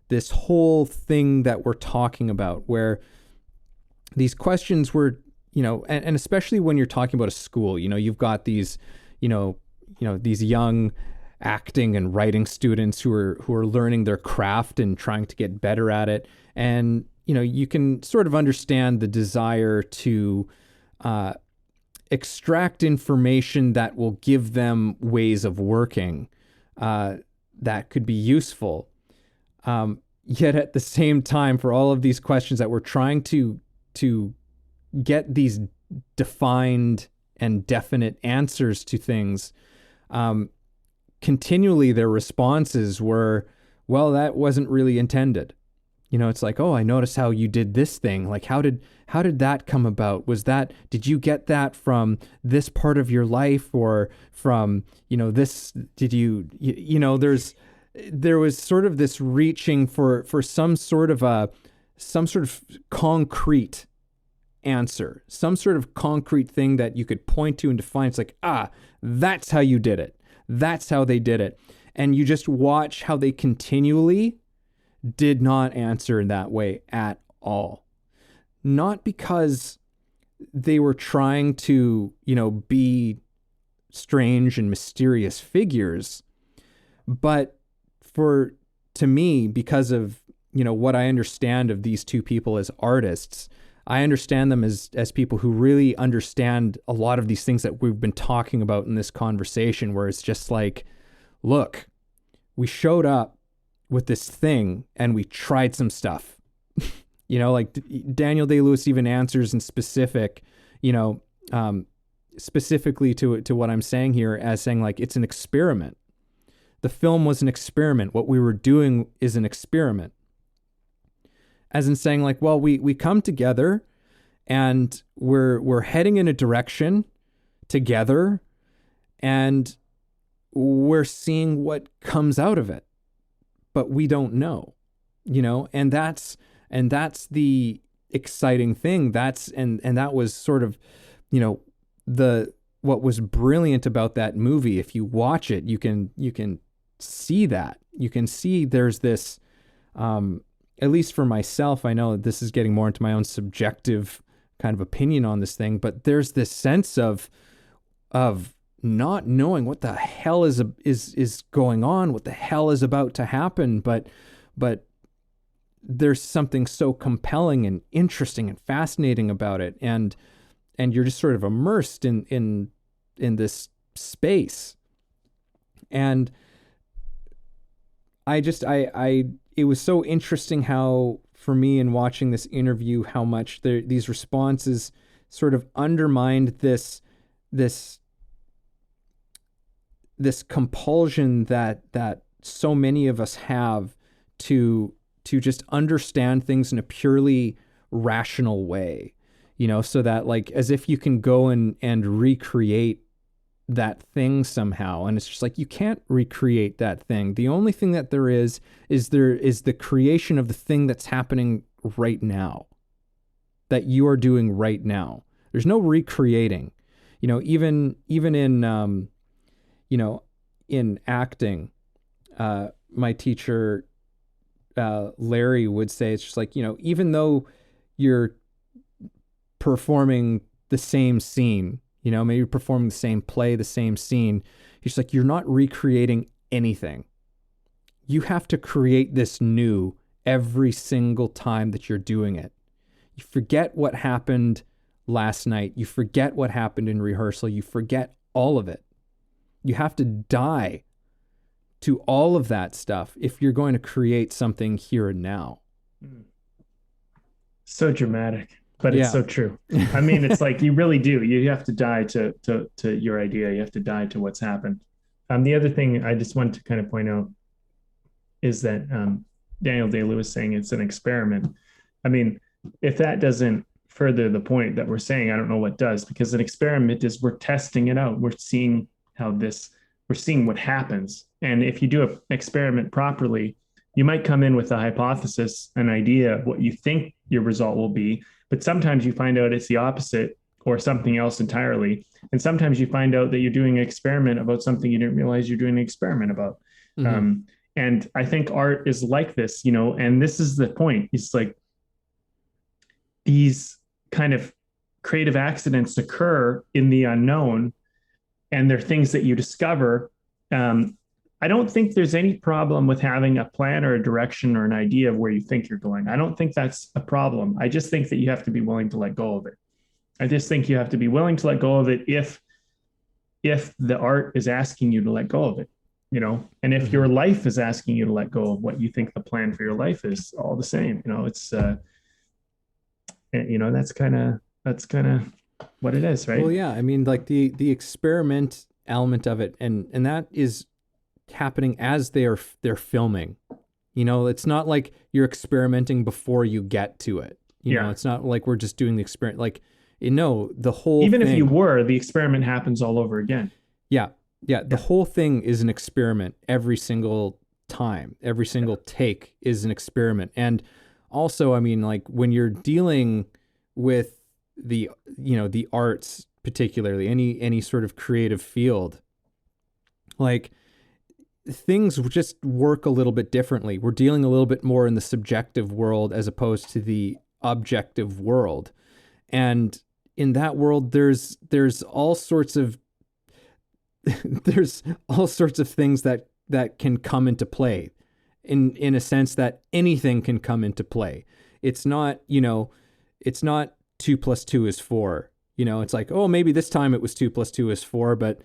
S1: this whole thing that we're talking about, where these questions were, and especially when you're talking about a school, you've got these, these young acting and writing students who are learning their craft and trying to get better at it. And, you can sort of understand the desire to extract information that will give them ways of working that could be useful. Yet at the same time, for all of these questions that we're trying to get these defined and definite answers to things, continually their responses were, well, that wasn't really intended. It's like, oh, I noticed how you did this thing. Like, how did that come about? Did you get that from this part of your life, or from, this, did you, there was sort of this reaching for some sort of concrete answer, some sort of concrete thing that you could point to and define. It's like, that's how you did it. That's how they did it. And you just watch how they continually did not answer in that way at all. Not because they were trying to, be strange and mysterious figures, but to me, because of, what I understand of these two people as artists, I understand them as people who really understand a lot of these things that we've been talking about in this conversation, where it's just like, look, we showed up with this thing and we tried some stuff. Like Daniel Day-Lewis even answers in specific, specifically to what I'm saying here, as saying like, it's an experiment. The film was an experiment. What we were doing is an experiment. As in saying like, well, we come together and we're heading in a direction together, and we're seeing what comes out of it, but we don't know, and that's the exciting thing. And that was sort of, the what was brilliant about that movie, if you watch it, you can see that. You can see there's this, at least for myself, I know this is getting more into my own subjective kind of opinion on this thing, but there's this sense of not knowing what the hell is going on, what the hell is about to happen, but there's something so compelling and interesting and fascinating about it, and you're just sort of immersed in this space. And it was so interesting how, for me, in watching this interview, how much these responses sort of undermined this compulsion that so many of us have to just understand things in a purely rational way, so that, like, as if you can go and recreate that thing somehow. And it's just like, you can't recreate that thing. The only thing that there is the creation of the thing that's happening right now, that you are doing right now. There's no recreating, even in, in acting, my teacher, Larry, would say, it's just like, even though you're performing the same scene, maybe you're performing the same play, the same scene, he's like, you're not recreating anything. You have to create this new every single time that you're doing it. You forget what happened last night. You forget what happened in rehearsal. You forget all of it. You have to die to all of that stuff if you're going to create something here and now.
S3: So dramatic, but it's so true. I mean, it's like, you really do. You have to die to your idea. You have to die to what's happened. The other thing I just wanted to kind of point out is that Daniel Day-Lewis saying it's an experiment. I mean, if that doesn't further the point that we're saying, I don't know what does, because an experiment is, we're testing it out. We're seeing we're seeing what happens. And if you do an experiment properly, you might come in with a hypothesis, an idea of what you think your result will be, but sometimes you find out it's the opposite or something else entirely. And sometimes you find out that you're doing an experiment about something you didn't realize you're doing an experiment about. Mm-hmm. And I think art is like this, and this is the point. It's like these kind of creative accidents occur in the unknown, and they're things that you discover. I don't think there's any problem with having a plan or a direction or an idea of where you think you're going. I don't think that's a problem. I just think that you have to be willing to let go of it. I just think you have to be willing to let go of it if the art is asking you to let go of it, and if your life is asking you to let go of what you think the plan for your life is, all the same. It's that's kind of what it is, right?
S1: Well, yeah. I mean, like the experiment element of it, and that is happening as they're filming. It's not like you're experimenting before you get to it. It's not like we're just doing the experiment. Like, the whole
S3: even
S1: thing,
S3: if you were, the experiment happens all over again.
S1: Yeah. The whole thing is an experiment. Every single time, every single take is an experiment. And also, I mean, like, when you're dealing with the arts, particularly any sort of creative field, like, things just work a little bit differently. We're dealing a little bit more in the subjective world as opposed to the objective world. And in that world, there's all sorts of things that can come into play, in a sense that anything can come into play. It's not, it's not 2 + 2 is 4. It's like, oh, maybe this time it was 2 + 2 is 4, but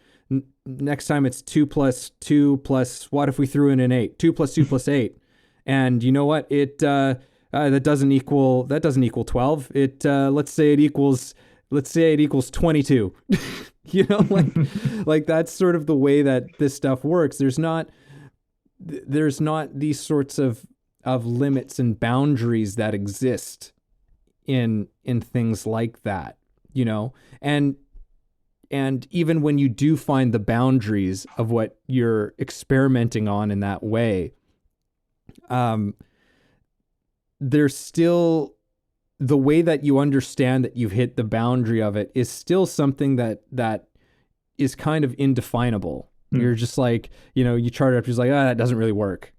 S1: next time it's 2 + 2 + what if we threw in an 8? 2 + 2 + 8. And you know what? It that doesn't equal 12. It let's say it equals 22. Like that's sort of the way that this stuff works. There's not these sorts of limits and boundaries that exist in things like that, and even when you do find the boundaries of what you're experimenting on in that way, there's still the way that you understand that you've hit the boundary of it is still something that is kind of indefinable.
S3: Mm.
S1: You're just like, you chart it up, just like, that doesn't really work.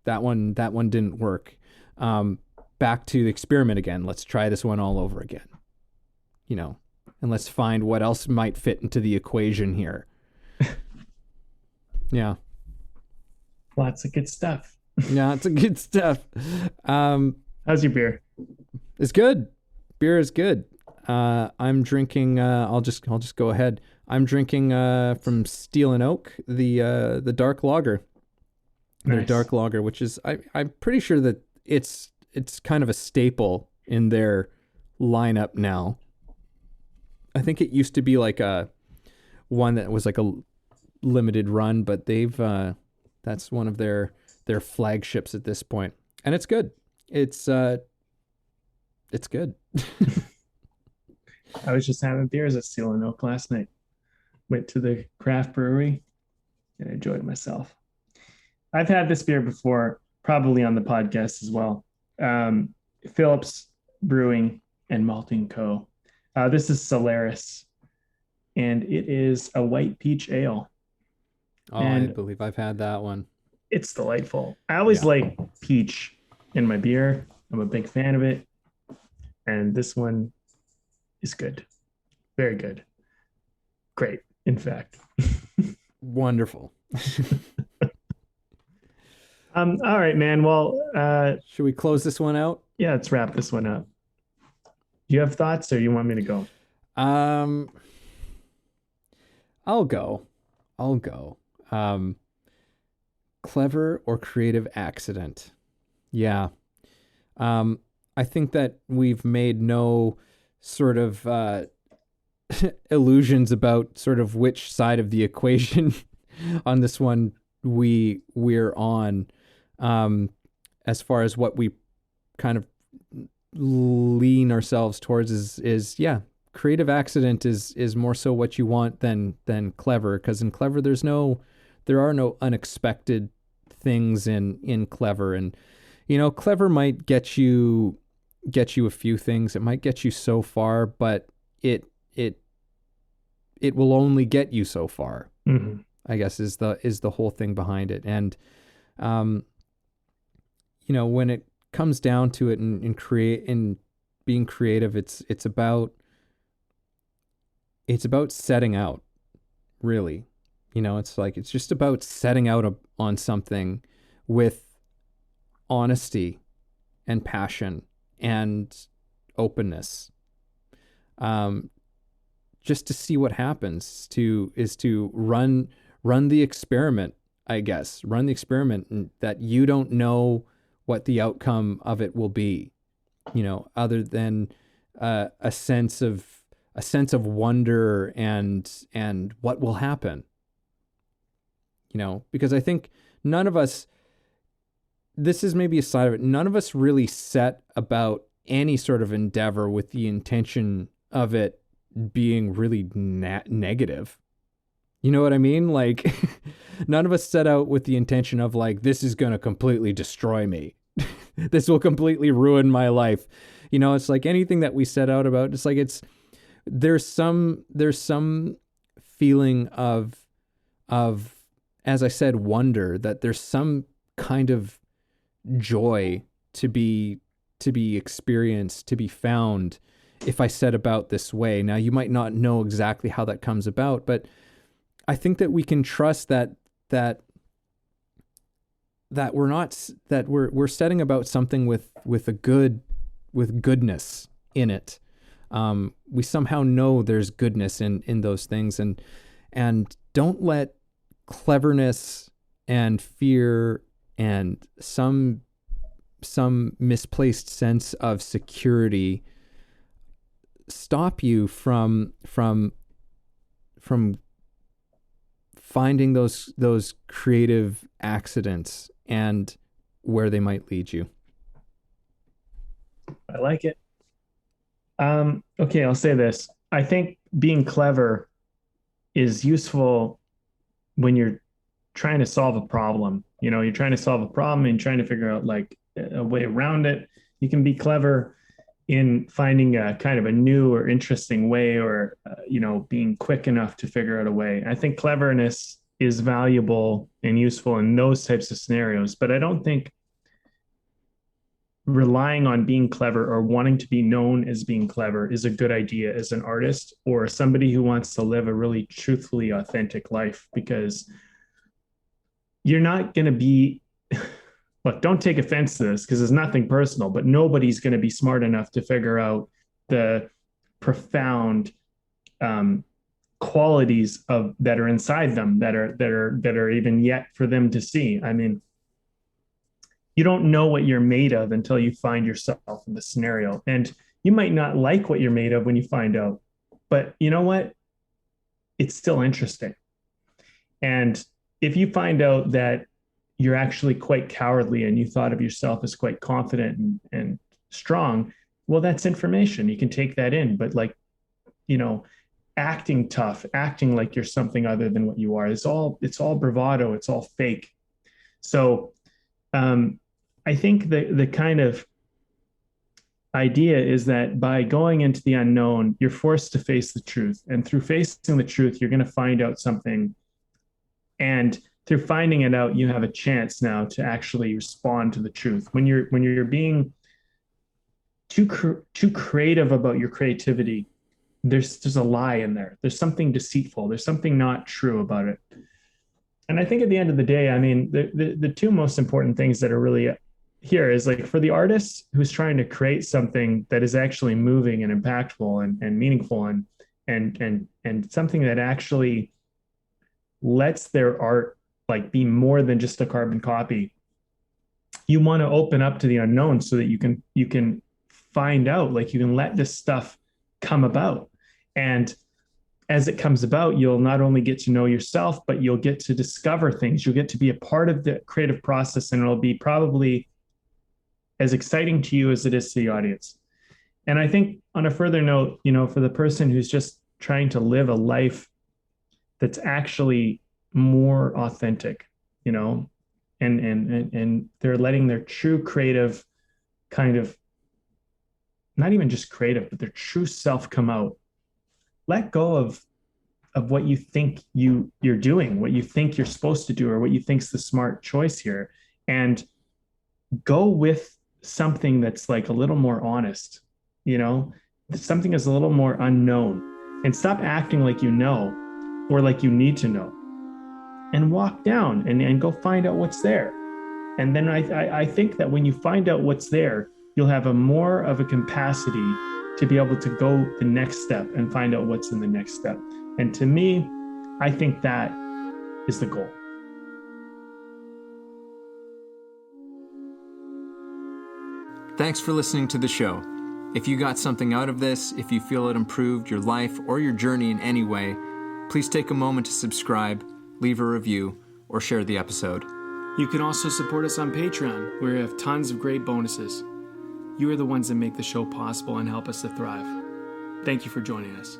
S1: That one didn't work. Back to the experiment again. Let's try this one all over again. And let's find what else might fit into the equation here. Yeah.
S3: Lots of good stuff.
S1: Yeah, it's a good stuff.
S3: How's your beer?
S1: It's good. Beer is good. I'm drinking. I'll just go ahead. I'm drinking from Steel and Oak, the dark lager. Their
S3: Nice.
S1: dark lager, which is I'm pretty sure that it's kind of a staple in their lineup now. I think it used to be like a one that was like a limited run, but they've that's one of their flagships at this point, and it's good. It's good.
S3: I was just having beers at Steel and Oak last night. Went to the craft brewery and enjoyed myself. I've had this beer before, probably on the podcast as well. Phillips Brewing and Malting Co. This is Solaris, and it is a white peach ale.
S1: Oh,
S3: And
S1: I believe I've had that one.
S3: it's delightful. I always like peach in my beer. I'm a big fan of it. And this one is good. Very good. Great, in fact.
S1: Wonderful.
S3: All right, man. Well,
S1: Should we close this one out?
S3: yeah, let's wrap this one up. Do you have thoughts or you want me to go?
S1: I'll go. Clever or creative accident. Yeah. I think that we've made no sort of illusions about sort of which side of the equation on this one we're on, as far as what we kind of lean ourselves towards is creative accident is more so what you want than clever, because in clever there are no unexpected things in clever. And clever might get you a few things. It might get you so far, but it will only get you so far.
S3: Mm-hmm.
S1: I guess is the whole thing behind it. And when it comes down to it in being creative, it's about setting out, really. It's just about setting out on something with honesty and passion and openness, just to see what happens, to run the experiment, I guess. Run the experiment, and that you don't know what the outcome of it will be, other than a sense of wonder and what will happen. Because I think none of us, this is maybe a side of it, none of us really set about any sort of endeavor with the intention of it being really negative. You know what I mean? Like, none of us set out with the intention of like, this is going to completely destroy me. This will completely ruin my life. It's like anything that we set out about, it's like there's some feeling of, as I said, wonder, that there's some kind of joy to be experienced, to be found if I set about this way. Now, you might not know exactly how that comes about, but I think that we can trust that we're setting about something with goodness in it. We somehow know there's goodness in those things, and don't let cleverness and fear and some misplaced sense of security stop you from finding those creative accidents and where they might lead you.
S3: I like it. Okay, I'll say this. I think being clever is useful when you're trying to solve a problem. You're trying to solve a problem and trying to figure out like a way around it. You can be clever in finding a kind of a new or interesting way, or being quick enough to figure out a way. I think cleverness is valuable and useful in those types of scenarios, but I don't think relying on being clever or wanting to be known as being clever is a good idea as an artist or somebody who wants to live a really truthfully authentic life, because you're not going to be look, don't take offense to this because it's nothing personal, but nobody's going to be smart enough to figure out the profound qualities of that are inside them that are even yet for them to see. I mean, you don't know what you're made of until you find yourself in the scenario, and you might not like what you're made of when you find out, but you know what? It's still interesting. And if you find out that you're actually quite cowardly and you thought of yourself as quite confident and strong, well, that's information. You can take that in. But acting tough, acting like you're something other than what you are, it's all bravado. It's all fake. So I think the kind of idea is that by going into the unknown, you're forced to face the truth. And through facing the truth, you're going to find out something. And through finding it out, you have a chance now to actually respond to the truth. When you're being too creative about your creativity, there's a lie in there. There's something deceitful. There's something not true about it. And I think at the end of the day, I mean, the two most important things that are really here is like for the artist who's trying to create something that is actually moving and impactful and meaningful and something that actually lets their art like be more than just a carbon copy. You want to open up to the unknown so that you can find out, like you can let this stuff come about. And as it comes about, you'll not only get to know yourself, but you'll get to discover things. You'll get to be a part of the creative process, and it'll be probably as exciting to you as it is to the audience. And I think on a further note, for the person who's just trying to live a life that's actually more authentic, and they're letting their true creative kind of, not even just creative, but their true self come out. Let go of what you think you're doing, what you think you're supposed to do, or what you think's the smart choice here, and go with something that's like a little more honest, something is a little more unknown, and stop acting like you know or like you need to know, and walk down and go find out what's there. And then I think that when you find out what's there, you'll have a more of a capacity to be able to go the next step and find out what's in the next step. And to me, I think that is the goal.
S1: Thanks for listening to the show. If you got something out of this, if you feel it improved your life or your journey in any way, please take a moment to subscribe, leave a review, or share the episode.
S2: You can also support us on Patreon, where we have tons of great bonuses. You are the ones that make the show possible and help us to thrive. Thank you for joining us.